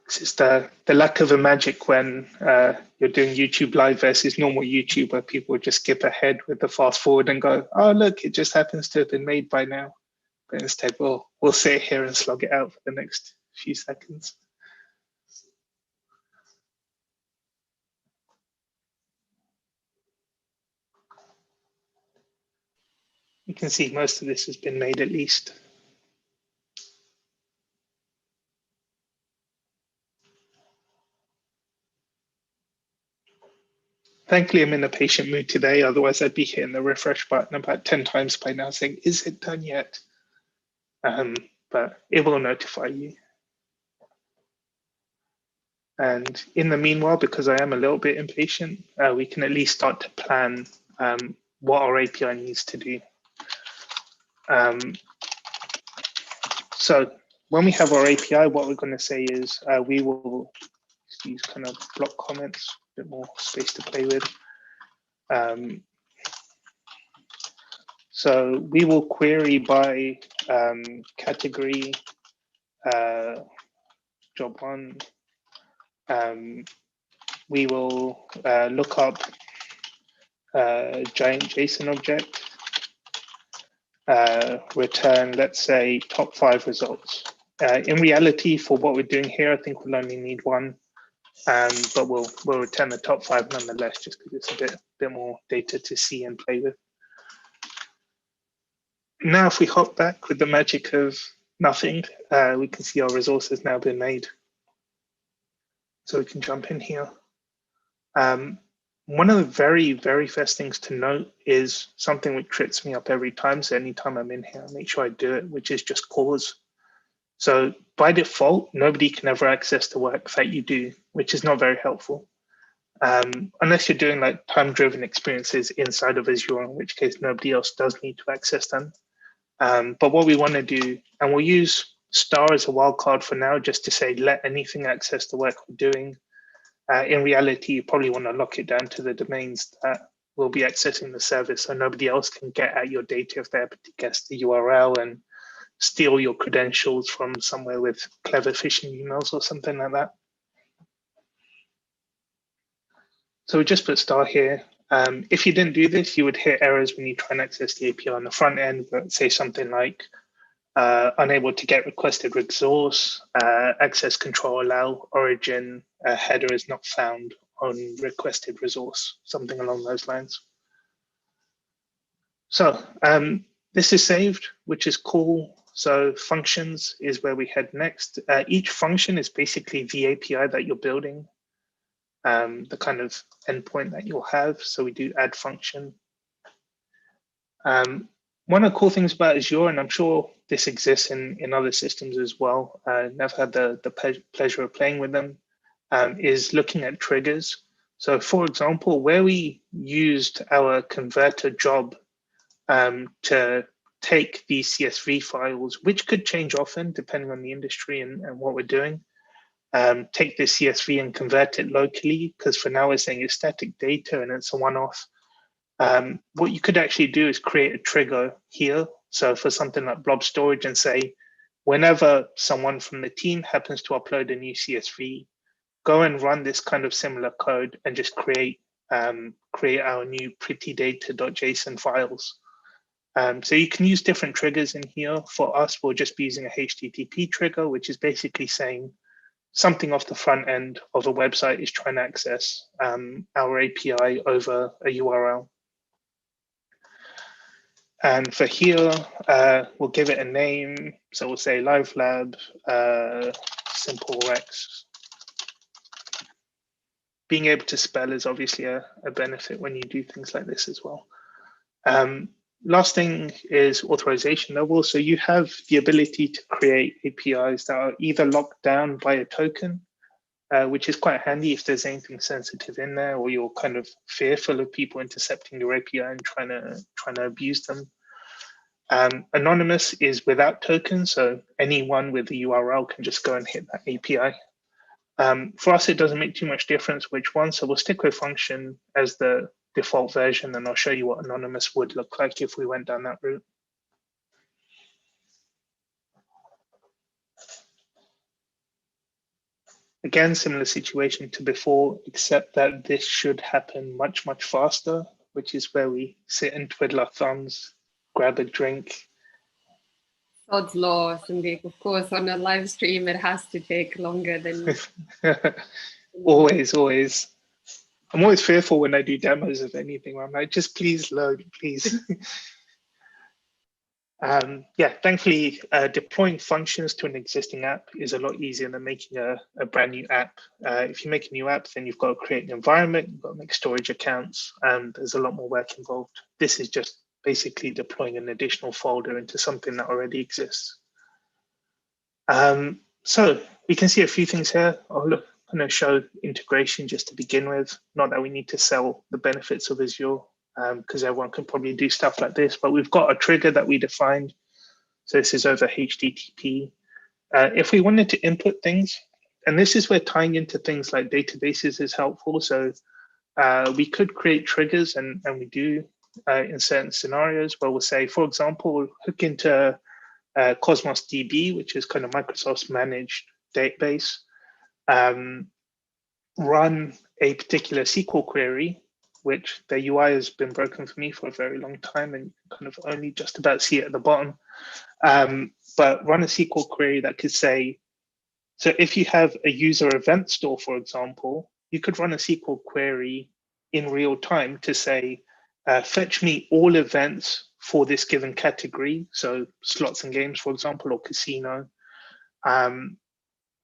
This is the lack of a magic when you're doing YouTube Live versus normal YouTube, where people just skip ahead with the fast forward and go, oh, look, it just happens to have been made by now. But instead, we'll sit here and slog it out for the next few seconds. You can see most of this has been made at least. Thankfully, I'm in a patient mood today. Otherwise, I'd be hitting the refresh button about 10 times by now saying, is it done yet? But it will notify you. And in the meanwhile, because I am a little bit impatient, we can at least start to plan what our API needs to do. So when we have our API, what we're going to say is we will use kind of block comments, a bit more space to play with. So we will query by category job one. We will look up giant JSON object, return, let's say, top 5 results. In reality, for what we're doing here, I think we'll only need one, but we'll return the top 5 nonetheless, just because it's a bit more data to see and play with. Now, if we hop back with the magic of nothing, we can see our resource has now been made. So we can jump in here. One of the very, very first things to note is something which trips me up every time. So anytime I'm in here, I make sure I do it, which is just pause. So by default, nobody can ever access the work that you do, which is not very helpful. Unless you're doing like time-driven experiences inside of Azure, in which case nobody else does need to access them. But what we want to do, and we'll use star as a wildcard for now, just to say, let anything access the work we're doing. In reality, you probably want to lock it down to the domains that will be accessing the service, so nobody else can get at your data if they happen to guess the URL and steal your credentials from somewhere with clever phishing emails or something like that. So we just put star here. If you didn't do this, you would hit errors when you try and access the API on the front end, but say something like unable to get requested resource, access control allow, origin header is not found on requested resource, something along those lines. So this is saved, which is cool. So functions is where we head next. Each function is basically the API that you're building, the kind of endpoint that you'll have. So we do add function. One of the cool things about Azure, and I'm sure this exists in other systems as well, and I've had the pleasure of playing with them, is looking at triggers. So for example, where we used our converter job to take these CSV files, which could change often depending on the industry and what we're doing, take this CSV and convert it locally, because for now we're saying it's static data and it's a one-off. What you could actually do is create a trigger here. So for something like blob storage, and say, whenever someone from the team happens to upload a new CSV, go and run this kind of similar code and just create our new prettydata.json files. So you can use different triggers in here. For us, we'll just be using a HTTP trigger, which is basically saying something off the front end of a website is trying to access our API over a URL. And for here, we'll give it a name. So we'll say LiveLab SimpleRex. Being able to spell is obviously a benefit when you do things like this as well. Last thing is authorization level. So you have the ability to create APIs that are either locked down by a token, which is quite handy if there's anything sensitive in there, or you're kind of fearful of people intercepting your API and trying to abuse them. Anonymous is without tokens, so anyone with the URL can just go and hit that API. For us, it doesn't make too much difference which one, so we'll stick with function as the default version, and I'll show you what anonymous would look like if we went down that route. Again, similar situation to before, except that this should happen much, much faster, which is where we sit and twiddle our thumbs, grab a drink. Sod's law, Sandeep. Of course, on a live stream, it has to take longer than... Always. I'm always fearful when I do demos of anything, where I'm like, just please load, please. Yeah, thankfully, deploying functions to an existing app is a lot easier than making a brand new app. If you make a new app, then you've got to create an environment, you've got to make storage accounts, and there's a lot more work involved. This is just basically deploying an additional folder into something that already exists. So we can see a few things here. I'm going to show integration just to begin with. Not that we need to sell the benefits of Azure, because everyone can probably do stuff like this, but we've got a trigger that we defined. So this is over HTTP. If we wanted to input things, and this is where tying into things like databases is helpful. So we could create triggers, and we do in certain scenarios where we'll say, for example, we'll hook into Cosmos DB, which is kind of Microsoft's managed database, run a particular SQL query, which the UI has been broken for me for a very long time, and you can kind of only just about see it at the bottom. But run a SQL query that could say, so if you have a user event store, for example, you could run a SQL query in real time to say, fetch me all events for this given category. So slots and games, for example, or casino.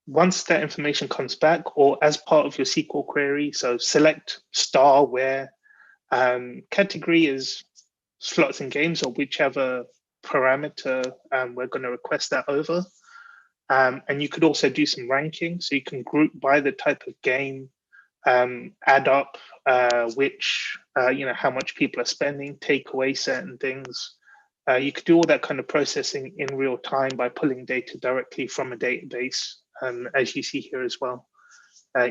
Once that information comes back, or as part of your SQL query, so select star where category is slots and games, or whichever parameter we're going to request that over. And you could also do some ranking. So you can group by the type of game, add up which, how much people are spending, take away certain things. You could do all that kind of processing in real time by pulling data directly from a database, as you see here as well.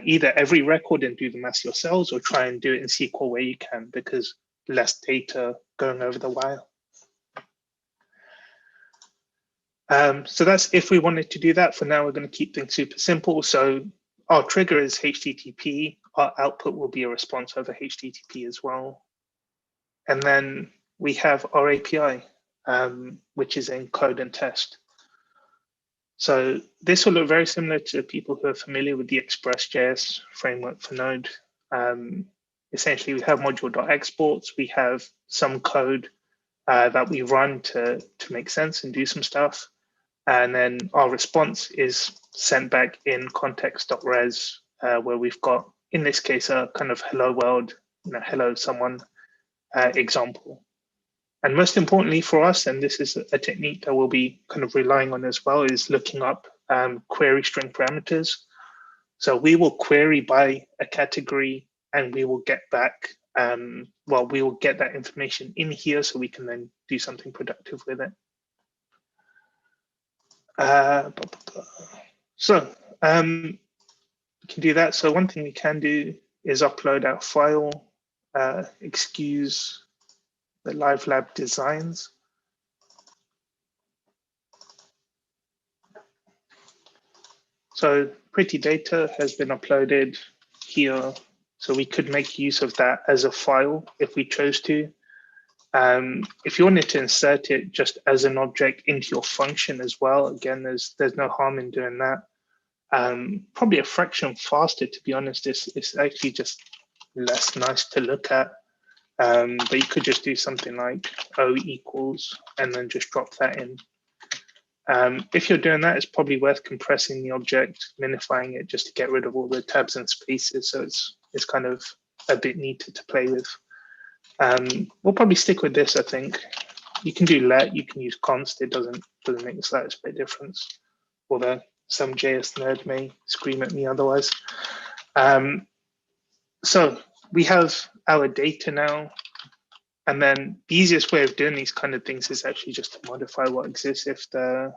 Either every record and do the math yourselves, or try and do it in SQL where you can, because less data going over the wire. So that's if we wanted to do that. For now, we're going to keep things super simple. So our trigger is HTTP. Our output will be a response over HTTP as well. And then we have our API, which is in code and test. So this will look very similar to people who are familiar with the Express.js framework for Node. Essentially, we have module.exports. We have some code that we run to make sense and do some stuff. And then our response is sent back in context.res, where we've got, in this case, a kind of hello world, hello someone example. And most importantly for us, and this is a technique that we'll be kind of relying on as well, is looking up query string parameters. So we will query by a category, and we will get back, we will get that information in here so we can then do something productive with it. So we can do that. So one thing we can do is upload our file, excuse the Live Lab designs. So pretty data has been uploaded here. So we could make use of that as a file if we chose to. If you wanted to insert it just as an object into your function as well, again, there's no harm in doing that. Probably a fraction faster, to be honest. It's actually just less nice to look at. But you could just do something like O equals and then just drop that in. If you're doing that, it's probably worth compressing the object, minifying it just to get rid of all the tabs and spaces. So it's kind of a bit neater to play with. We'll probably stick with this, I think. You can do let, you can use const. It doesn't make the slightest bit of difference, although some JS nerd may scream at me otherwise. So we have our data now. And then the easiest way of doing these kind of things is actually just to modify what exists if the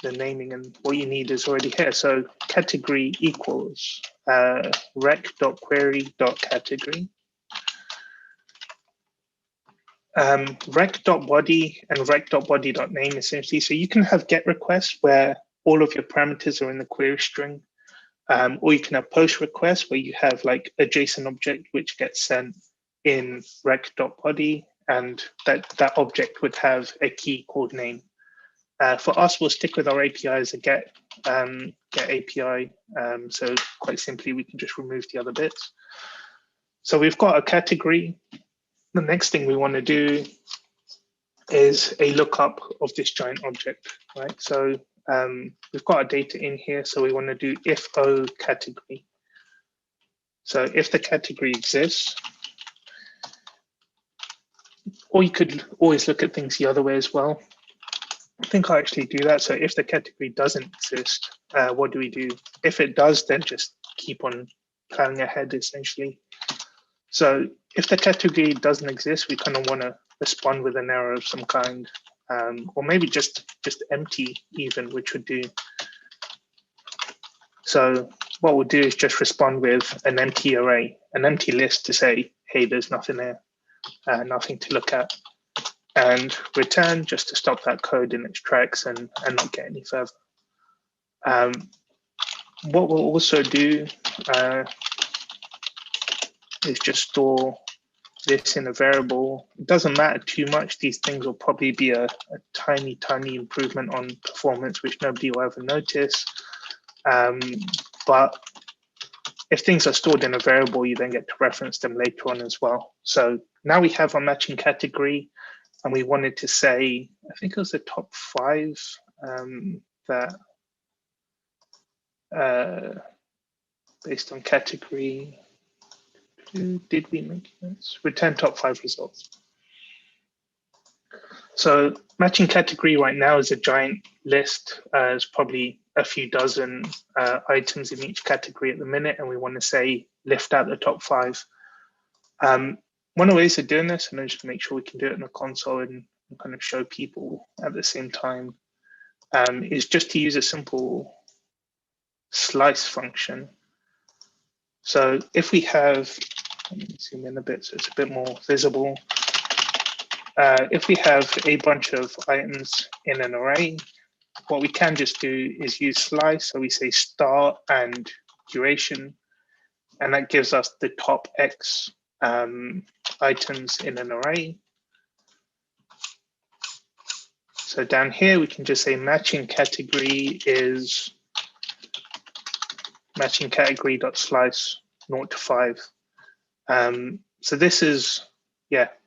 naming and what you need is already here. So category equals rec.query.category. Rec.body and rec.body.name essentially. So you can have GET requests where all of your parameters are in the query string. Or you can have post requests where you have like a JSON object which gets sent in rec.body, and that object would have a key called name. For us, we'll stick with our API as a get API. So quite simply, we can just remove the other bits. So we've got a category. The next thing we want to do is a lookup of this giant object, right? So we've got our data in here, so we want to do if O category. So if the category exists, or you could always look at things the other way as well. I think I'll actually do that. So if the category doesn't exist, what do we do? If it does, then just keep on plowing ahead, essentially. So if the category doesn't exist, we kind of want to respond with an error of some kind. Or maybe just empty even, which would do. So what we'll do is just respond with an empty array, an empty list to say, hey, there's nothing there, nothing to look at. and return just to stop that code in its tracks and not get any further. What we'll also do is just store this in a variable. It doesn't matter too much. These things will probably be a tiny, tiny improvement on performance, which nobody will ever notice. But if things are stored in a variable, you then get to reference them later on as well. So now we have our matching category, and we wanted to say, I think it was the top 5 that based on category, did we make this? Return top 5 results. So matching category right now is a giant list. There's probably a few dozen items in each category at the minute, and we want to say lift out the top 5. One of the ways of doing this, and just to make sure we can do it in the console and kind of show people at the same time, is just to use a simple slice function. So if we have, let me zoom in a bit so it's a bit more visible. If we have a bunch of items in an array, what we can just do is use slice. So we say start and duration, and that gives us the top X items in an array. So down here, we can just say matching category is matching category.slice 0 to 5. So this is,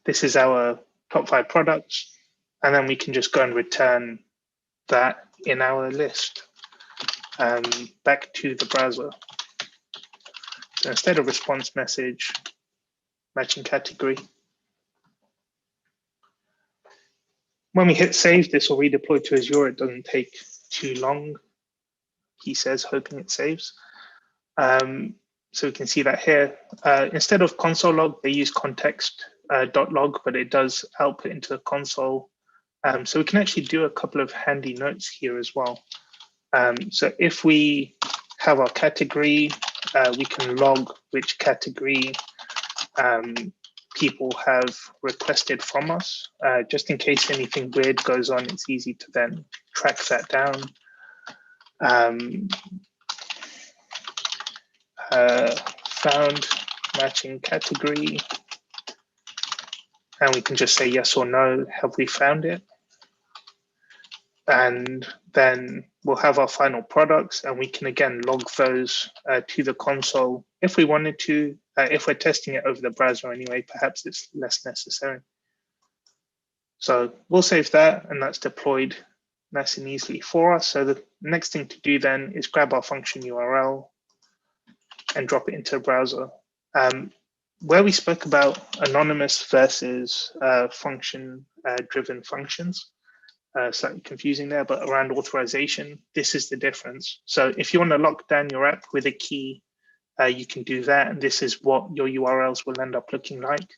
this is our top 5 products. And then we can just go and return that in our list back to the browser. So instead of response message, matching category. When we hit save, this will redeploy to Azure. It doesn't take too long, he says, hoping it saves. So we can see that here. Instead of console log, they use context.log, but it does output into the console. So we can actually do a couple of handy notes here as well. So if we have our category, we can log which category people have requested from us. Just in case anything weird goes on, it's easy to then track that down. Found matching category, and we can just say yes or no, have we found it? And then we'll have our final products, and we can again log those to the console if we wanted to. If we're testing it over the browser anyway, perhaps it's less necessary. So we'll save that, and that's deployed nice and easily for us. So the next thing to do then is grab our function URL and drop it into a browser. Where we spoke about anonymous versus function-driven functions, slightly confusing there, but around authorization, this is the difference. So if you want to lock down your app with a key, you can do that, and this is what your URLs will end up looking like.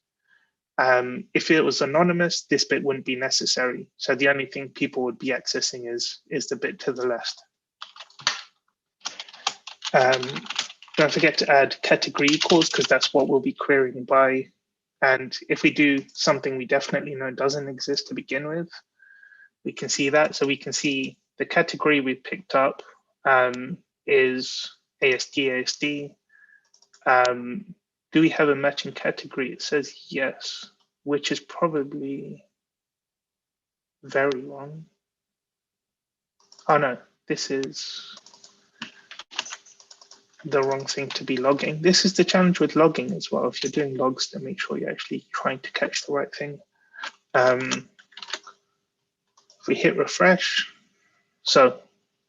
If it was anonymous, this bit wouldn't be necessary. So the only thing people would be accessing is the bit to the left. Don't forget to add category equals, because that's what we'll be querying by. And if we do something we definitely know doesn't exist to begin with, we can see that. So we can see the category we picked up is ASD. Do we have a matching category? It says yes, which is probably very wrong. Oh no, this is the wrong thing to be logging. This is the challenge with logging as well. If you're doing logs, then make sure you're actually trying to catch the right thing. If we hit refresh, so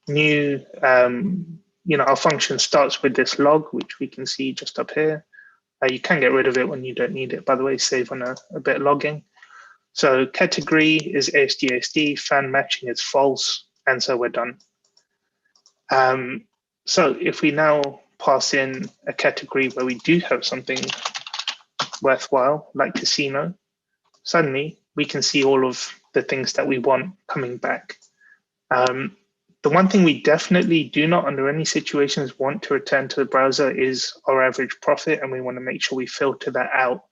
new, our function starts with this log, which we can see just up here. You can get rid of it when you don't need it. By the way, save on a bit of logging. So category is ASD, fan matching is false, and so we're done. So if we now pass in a category where we do have something worthwhile, like casino, suddenly we can see all of the things that we want coming back. The one thing we definitely do not, under any situations, want to return to the browser is our average profit, and we want to make sure we filter that out.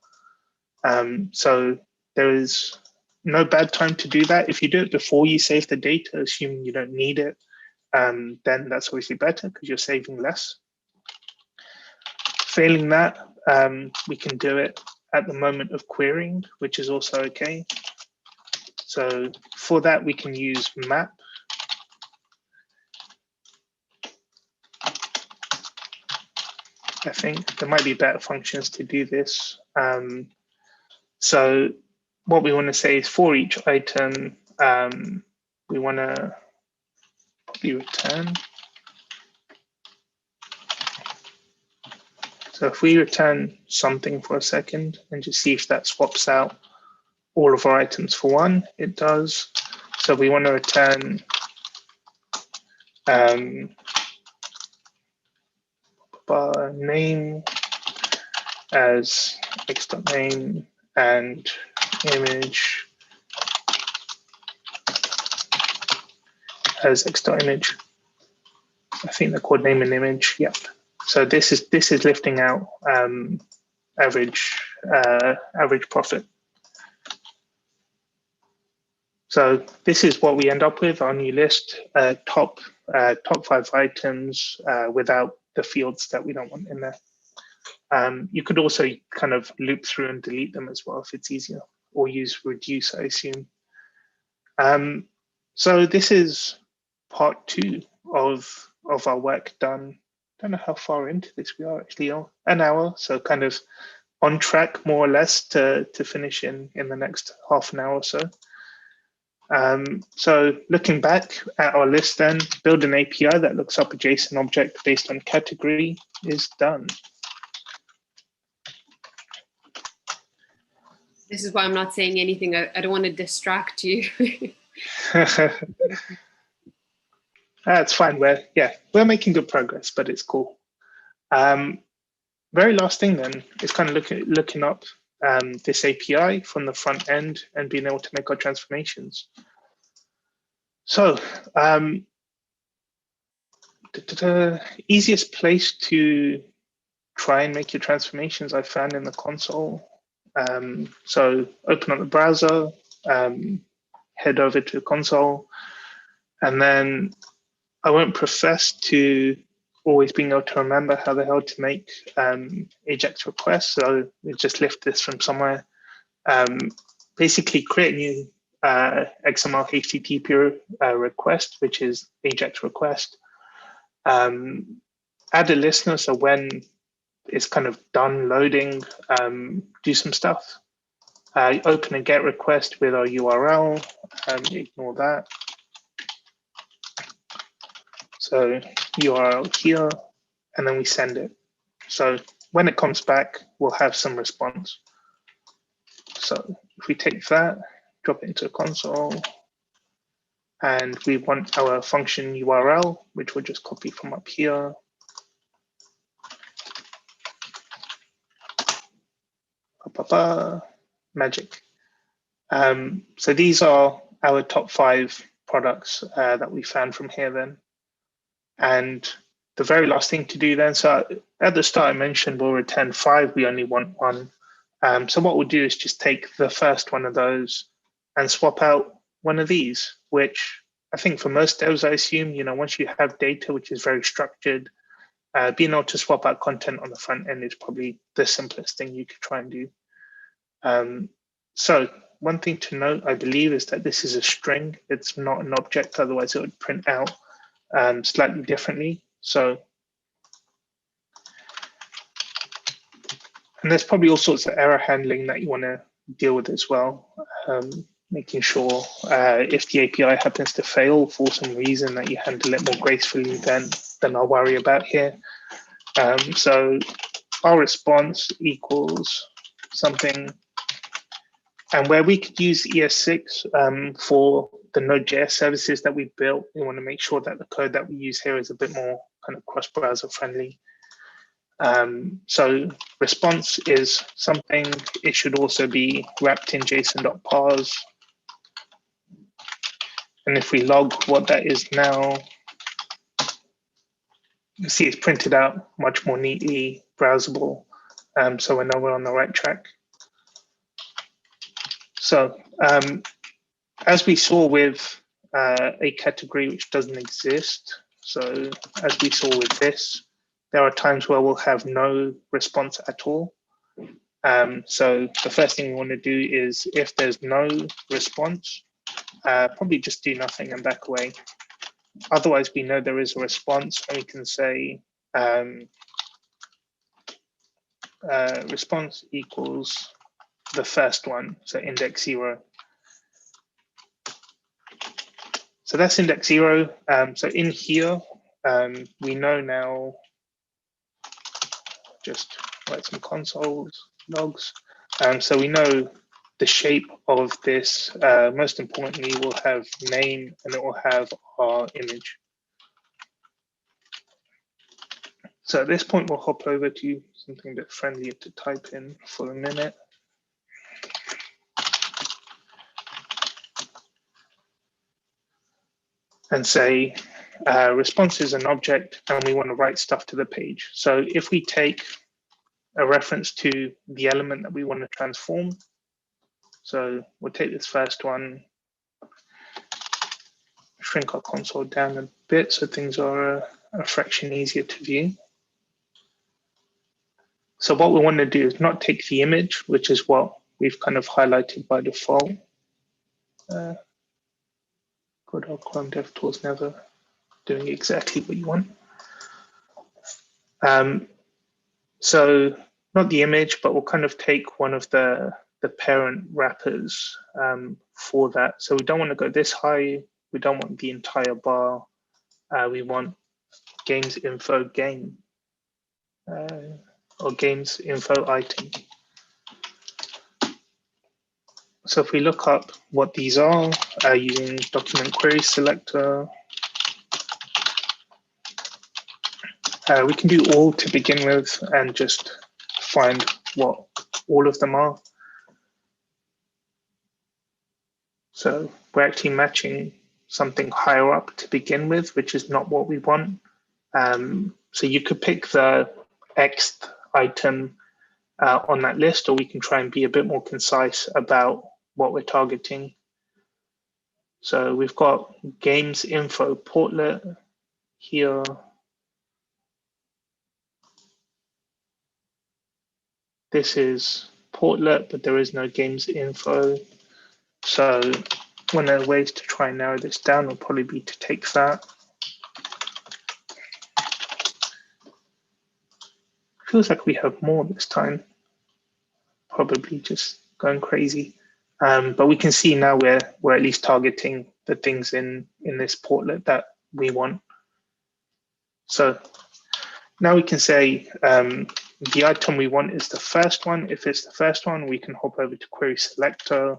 So there is no bad time to do that. If you do it before you save the data, assuming you don't need it, then that's obviously better because you're saving less. Failing that, we can do it at the moment of querying, which is also okay. So for that, we can use map. I think there might be better functions to do this. So what we want to say is for each item, we want to probably return. So if we return something for a second and just see if that swaps out all of our items for one, it does. So we want to return name as x.name and image as x.image. I think they're called name and image. Yep. So this is lifting out average profit. So this is what we end up with, our new list, top 5 items without the fields that we don't want in there. You could also kind of loop through and delete them as well if it's easier, or use reduce, I assume. So this is part 2 of our work done. I don't know how far into this we are actually, an hour, so kind of on track more or less to finish in the next half an hour or so. So looking back at our list then, build an API that looks up a JSON object based on category is done. This is why I'm not saying anything. I don't want to distract you. That's fine. We're making good progress, but it's cool. Very last thing then is kind of looking up this API from the front end and being able to make our transformations. So the easiest place to try and make your transformations I found in the console. So open up the browser, head over to console, and then I won't profess to always being able to remember how the hell to make AJAX requests. So we just lift this from somewhere. Basically create a new XML HTTP request, which is AJAX request. Add a listener, so when it's kind of done loading, do some stuff. Open a GET request with our URL, ignore that. So URL here, and then we send it. So when it comes back, we'll have some response. So if we take that, drop it into a console, and we want our function URL, which we'll just copy from up here. Magic. So these are our top 5 products that we found from here then. And the very last thing to do then, so at the start I mentioned we'll return 5, we only want 1. So what we'll do is just take the first one of those and swap out one of these, which I think for most devs, I assume, once you have data which is very structured, being able to swap out content on the front end is probably the simplest thing you could try and do. So one thing to note, I believe, is that this is a string. It's not an object, otherwise it would print out slightly differently. So, and there's probably all sorts of error handling that you want to deal with as well. Making sure if the API happens to fail for some reason that you handle it more gracefully than I'll worry about here. So our response equals something, and where we could use ES6 for the Node.js services that we built, we want to make sure that the code that we use here is a bit more kind of cross-browser friendly. So response is something. It should also be wrapped in JSON.parse. And if we log what that is now, you see it's printed out much more neatly, browsable. So we know we're on the right track. So as we saw with a category which doesn't exist, so as we saw with this, there are times where we'll have no response at all. So the first thing we want to do is, if there's no response, probably just do nothing and back away. Otherwise, we know there is a response, and we can say response equals the first one, so index 0. So that's index 0. So in here, we know now, just write some console logs. So we know the shape of this, most importantly, will have name and it will have our image. So at this point, we'll hop over to something a bit friendlier to type in for a minute. And say response is an object and we want to write stuff to the page. So if we take a reference to the element that we want to transform, so we'll take this first one, shrink our console down a bit so things are a fraction easier to view. So what we want to do is not take the image, which is what we've kind of highlighted by default. Good old Chrome DevTools never doing exactly what you want. So not the image, but we'll kind of take one of the parent wrappers for that. So we don't want to go this high. We don't want the entire bar. We want games info game or games info item. So if we look up what these are using document query selector, we can do all to begin with and just find what all of them are. So we're actually matching something higher up to begin with, which is not what we want. So you could pick the Xth item on that list, or we can try and be a bit more concise about what we're targeting. So we've got games info portlet here. This is portlet, but there is no games info. So one of the ways to try and narrow this down will probably be to take that. Feels like we have more this time. Probably just going crazy. But we can see now we're at least targeting the things in this portlet that we want. So now we can say the item we want is the first one. If it's the first one, we can hop over to query selector.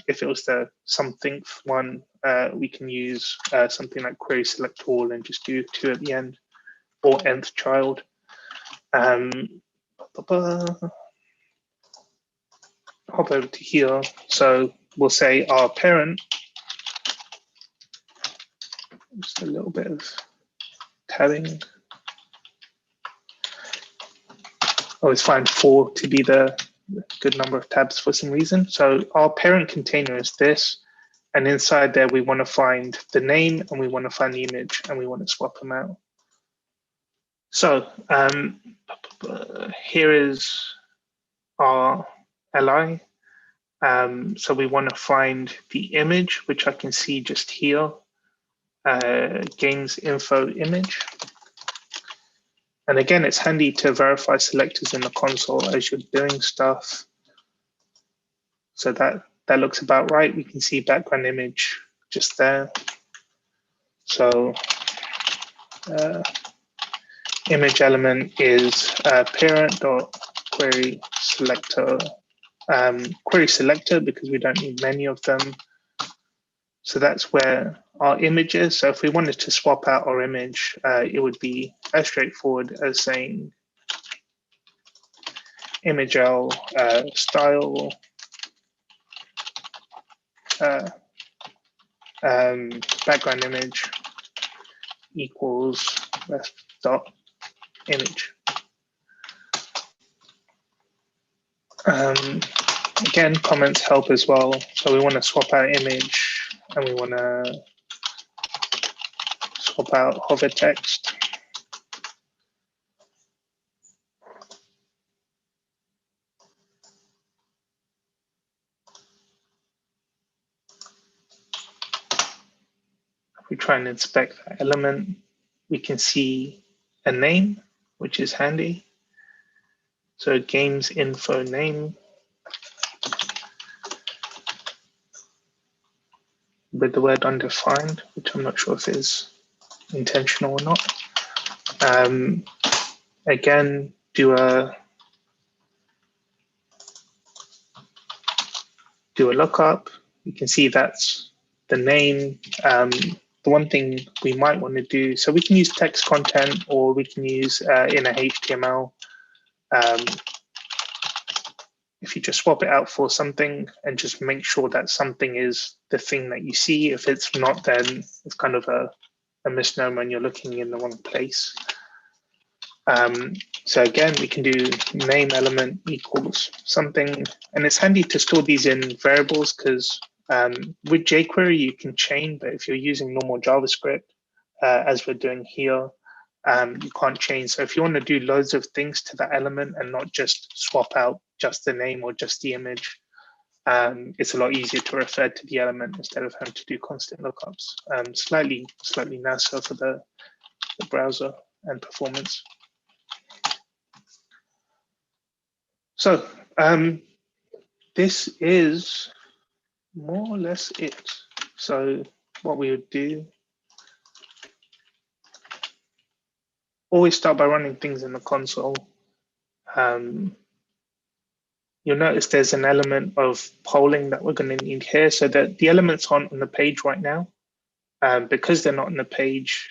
If it was the something one, we can use something like query select all and just do 2 at the end, or nth child. Hop over to here. So we'll say our parent, just a little bit of tabbing. Always find 4 to be the good number of tabs for some reason. So our parent container is this, and inside there we want to find the name and we want to find the image and we want to swap them out. So here is our li. So we want to find the image, which I can see just here, games info image. And again, it's handy to verify selectors in the console as you're doing stuff. So that looks about right. We can see background image just there. So image element is parent.query selector. Query selector because we don't need many of them. So that's where our image is. So if we wanted to swap out our image, it would be as straightforward as saying imagel style background image equals dot image. Again, comments help as well. So we want to swap out image and we want to swap out hover text. If we try and inspect that element, we can see a name, which is handy. So games info name with the word undefined, which I'm not sure if is intentional or not. Again, do a lookup. You can see that's the name. The one thing we might want to do, so we can use text content or we can use inner HTML. If you just swap it out for something and just make sure that something is the thing that you see. If it's not, then it's kind of a misnomer and you're looking in the wrong place. So again, we can do name element equals something, and it's handy to store these in variables because with jQuery you can chain, but if you're using normal JavaScript, as we're doing here, you can't chain. So if you want to do loads of things to that element and not just swap out just the name or just the image, it's a lot easier to refer to the element instead of having to do constant lookups. Slightly nicer for the browser and performance. So this is more or less it. So what we would do, always start by running things in the console. You'll notice there's an element of polling that we're going to need here, so that the elements aren't on the page right now. Because they're not on the page,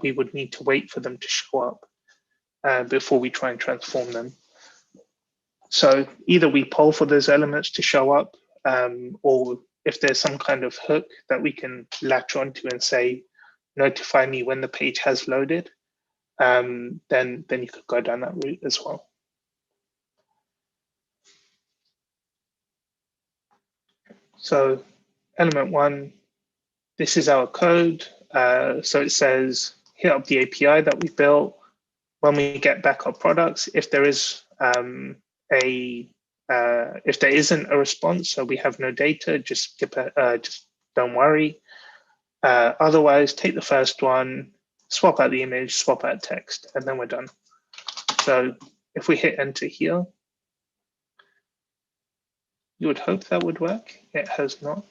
we would need to wait for them to show up before we try and transform them. So either we poll for those elements to show up, or if there's some kind of hook that we can latch onto and say, notify me when the page has loaded, then you could go down that route as well. So element one, this is our code. So it says, hit up the API that we built. When we get back our products, if there is if there isn't a response, so we have no data, just don't worry. Otherwise, take the first one, swap out the image, swap out text, and then we're done. So if we hit enter here, you would hope that would work. It has not.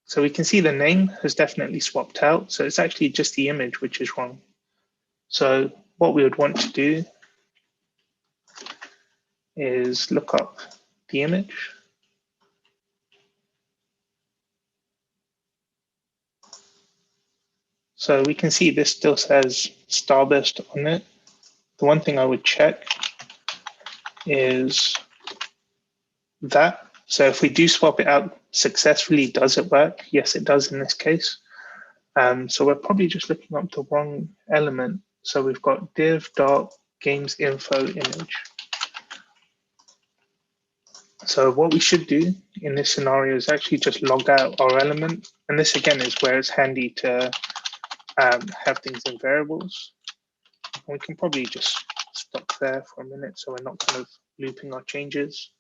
So we can see the name has definitely swapped out. So it's actually just the image which is wrong. So what we would want to do is look up the image. So we can see this still says Starburst on it. The one thing I would check is that. So if we do swap it out successfully, does it work? Yes, it does in this case. So we're probably just looking up the wrong element. So we've got div.gamesinfo_image. So what we should do in this scenario is actually just log out our element. And this again is where it's handy to have things in variables. We can probably just stop there for a minute so we're not kind of looping our changes.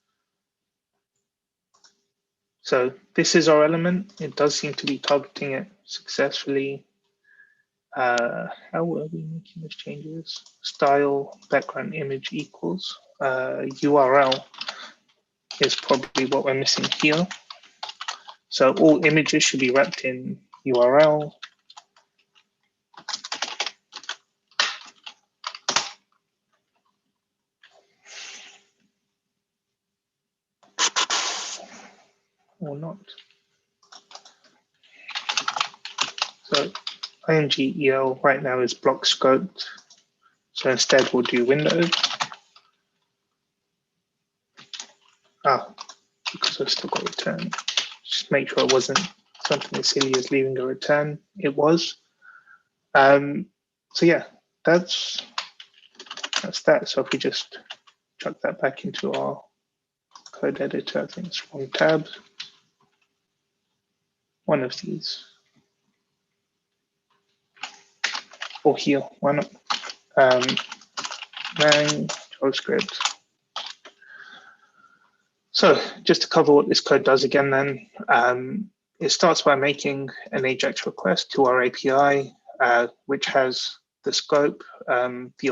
So this is our element. It does seem to be targeting it successfully. How are we making these changes? Style background image equals URL is probably what we're missing here. So all images should be wrapped in URL. Or not. So ING-EL right now is block scoped. So instead we'll do Windows. Because I've still got return. Just make sure it wasn't something as silly as leaving a return. It was. So yeah, that's that. So if we just chuck that back into our code editor. I think it's wrong tab. One of these. Or here, why not? Lang JavaScript. So just to cover what this code does again then, it starts by making an AJAX request to our API, which has the scope, the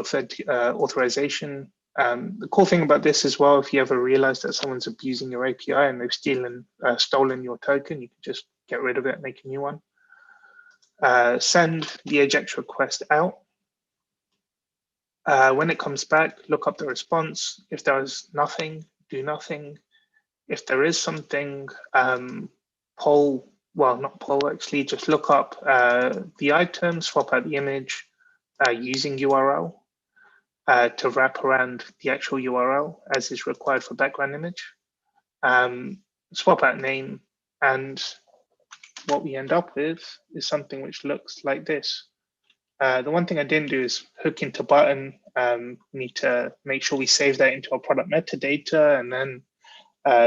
authorization. The cool thing about this as well, if you ever realize that someone's abusing your API and they've stolen your token, you can just get rid of it and make a new one. Send the AJAX request out. When it comes back, look up the response. If there is nothing, do nothing. If there is something, poll, well, not poll actually, just look up the item, swap out the image using URL to wrap around the actual URL as is required for background image. Swap out name, and what we end up with is something which looks like this. The one thing I didn't do is hook into button. We need to make sure we save that into our product metadata and then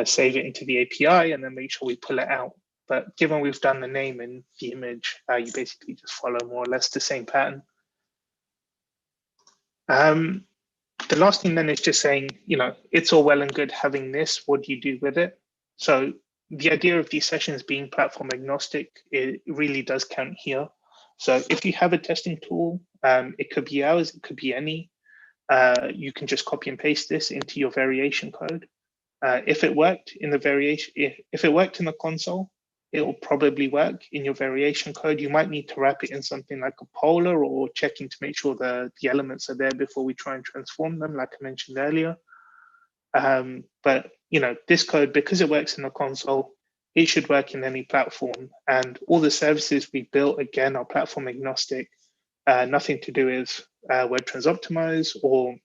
save it into the API and then make sure we pull it out. But given we've done the name and the image, you basically just follow more or less the same pattern. The last thing then is just saying, it's all well and good having this. What do you do with it? So the idea of these sessions being platform agnostic, it really does count here. So if you have a testing tool, it could be ours, it could be any, you can just copy and paste this into your variation code. If it worked in the variation, if it worked in the console, it will probably work in your variation code. You might need to wrap it in something like a Polar or checking to make sure the elements are there before we try and transform them, like I mentioned earlier. But this code, because it works in the console, it should work in any platform. And all the services we built, again, are platform agnostic, nothing to do with WebTrans Optimize or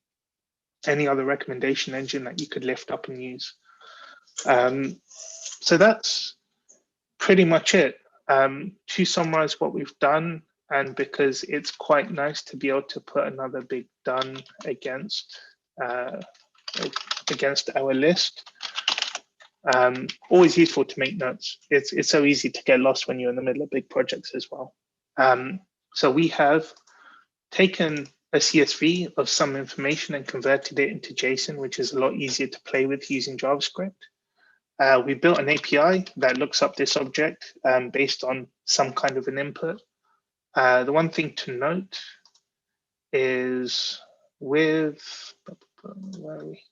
any other recommendation engine that you could lift up and use. So that's pretty much it. To summarize what we've done, and because it's quite nice to be able to put another big done against our list. Always useful to make notes. It's so easy to get lost when you're in the middle of big projects as well. So we have taken a CSV of some information and converted it into JSON, which is a lot easier to play with using JavaScript. We built an API that looks up this object based on some kind of an input. The one thing to note is with, where are we?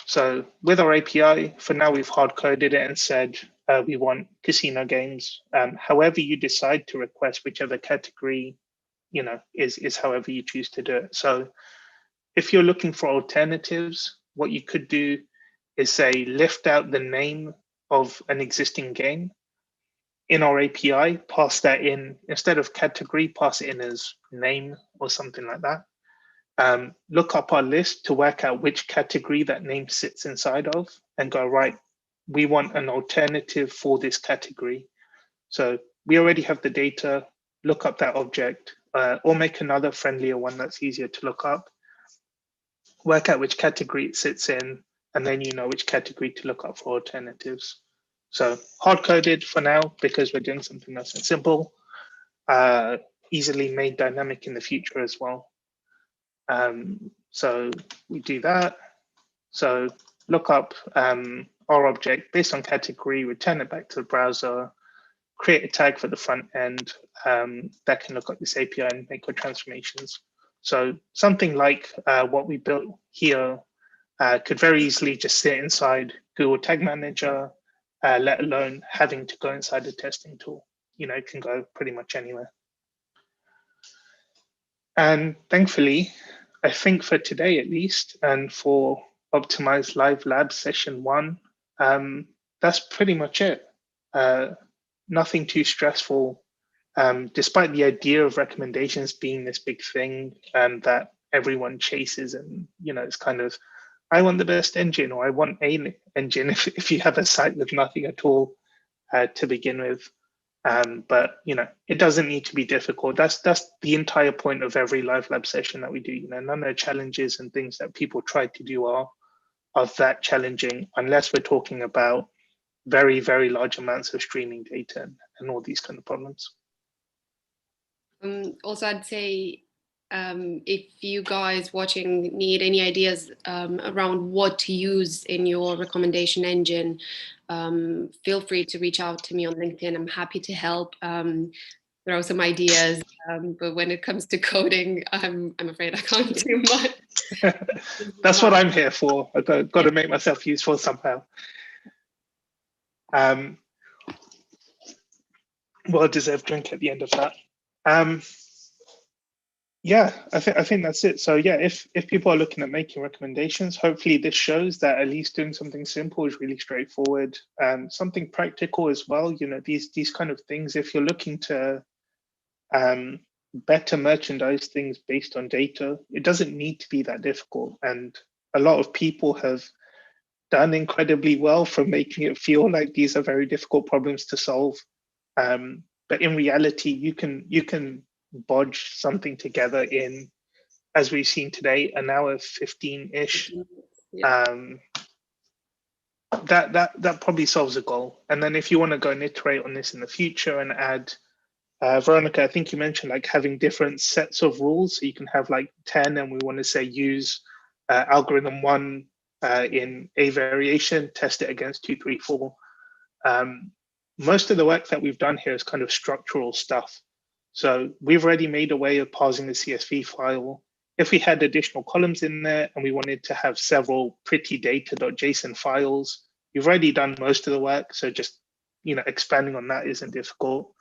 So with our API, for now, we've hard coded it and said we want casino games. However you decide to request whichever category, is however you choose to do it. So if you're looking for alternatives, what you could do is say, lift out the name of an existing game in our API, pass that in, instead of category, pass it in as name or something like that. Look up our list to work out which category that name sits inside of and go, right, we want an alternative for this category. So we already have the data, look up that object or make another friendlier one that's easier to look up, work out which category it sits in, and then you know which category to look up for alternatives. So hard-coded for now because we're doing something nice and simple, easily made dynamic in the future as well. So we do that. So look up our object based on category, return it back to the browser, create a tag for the front end that can look up this API and make our transformations. So something like what we built here could very easily just sit inside Google Tag Manager, let alone having to go inside a testing tool. It can go pretty much anywhere. And thankfully, I think for today at least, and for Optimize Live Lab session 1, that's pretty much it. Nothing too stressful, despite the idea of recommendations being this big thing that everyone chases, and it's kind of, I want the best engine, or I want an engine if you have a site with nothing at all to begin with. But it doesn't need to be difficult. That's the entire point of every Live Lab session that we do. None of the challenges and things that people try to do are that challenging, unless we're talking about very, very large amounts of streaming data and all these kind of problems. Also, I'd say if you guys watching need any ideas around what to use in your recommendation engine, feel free to reach out to me on LinkedIn. I'm happy to help. Throw some ideas, but when it comes to coding, I'm afraid I can't do much. That's what I'm here for. I've got to make myself useful somehow. Well-deserved drink at the end of that. Yeah, I think that's it. So yeah, if people are looking at making recommendations, hopefully this shows that at least doing something simple is really straightforward. Something practical as well. These kind of things. If you're looking to better merchandise things based on data, it doesn't need to be that difficult. And a lot of people have done incredibly well from making it feel like these are very difficult problems to solve. But in reality, you can bodge something together in, as we've seen today, an hour 15-ish. Yeah. That probably solves a goal. And then if you want to go and iterate on this in the future and add, Veronica, I think you mentioned like having different sets of rules. So you can have like 10, and we want to say use algorithm 1 in a variation, test it against 2, 3, 4. Most of the work that we've done here is kind of structural stuff. So we've already made a way of parsing the CSV file. If we had additional columns in there and we wanted to have several pretty data.json files, you've already done most of the work. So just expanding on that isn't difficult.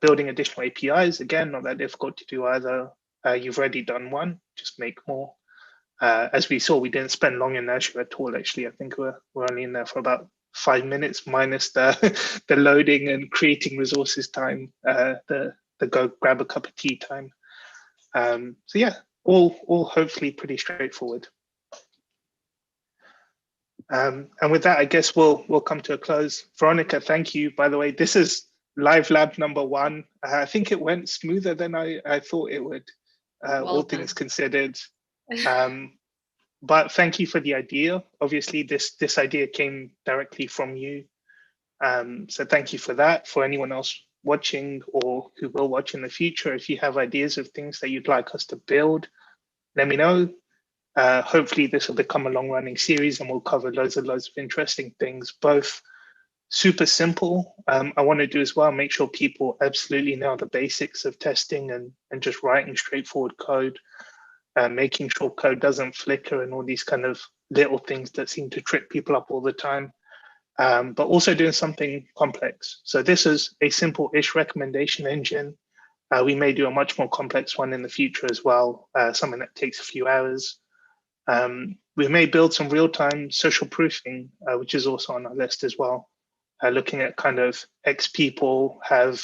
Building additional APIs, again, not that difficult to do either. You've already done one, just make more. As we saw, we didn't spend long in Azure at all, actually. I think we're only in there for about 5 minutes, minus the loading and creating resources time, the go grab a cup of tea time. So yeah, all hopefully pretty straightforward. And with that, I guess we'll come to a close. Veronica, thank you. By the way, this is Live Lab number 1. I think it went smoother than I thought it would, all things considered. But thank you for the idea. Obviously, this idea came directly from you. So thank you for that. For anyone else watching or who will watch in the future, if you have ideas of things that you'd like us to build, let me know. Hopefully this will become a long-running series and we'll cover loads of interesting things, both super simple. I want to do as well, make sure people absolutely know the basics of testing and just writing straightforward code. Making sure code doesn't flicker and all these kind of little things that seem to trip people up all the time, but also doing something complex. So this is a simple-ish recommendation engine. We may do a much more complex one in the future as well, something that takes a few hours. We may build some real-time social proofing, which is also on our list as well, looking at kind of X people have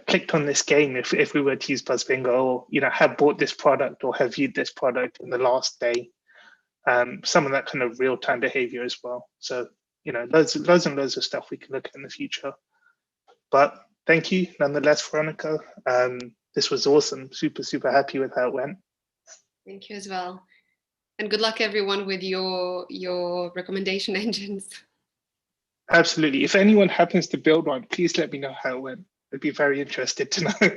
clicked on this game, if we were to use BuzzBingo, or have bought this product or have viewed this product in the last day. Some of that kind of real-time behavior as well. So loads and loads of stuff we can look at in the future. But thank you nonetheless, Veronica. This was awesome. Super happy with how it went. Thank you as well, and good luck everyone with your recommendation engines. Absolutely. If anyone happens to build one, please let me know how it went. I'd be very interested to know.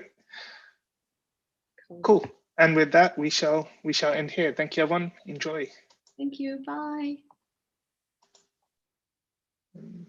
Cool. And with that, we shall end here. Thank you, everyone. Enjoy. Thank you. Bye. And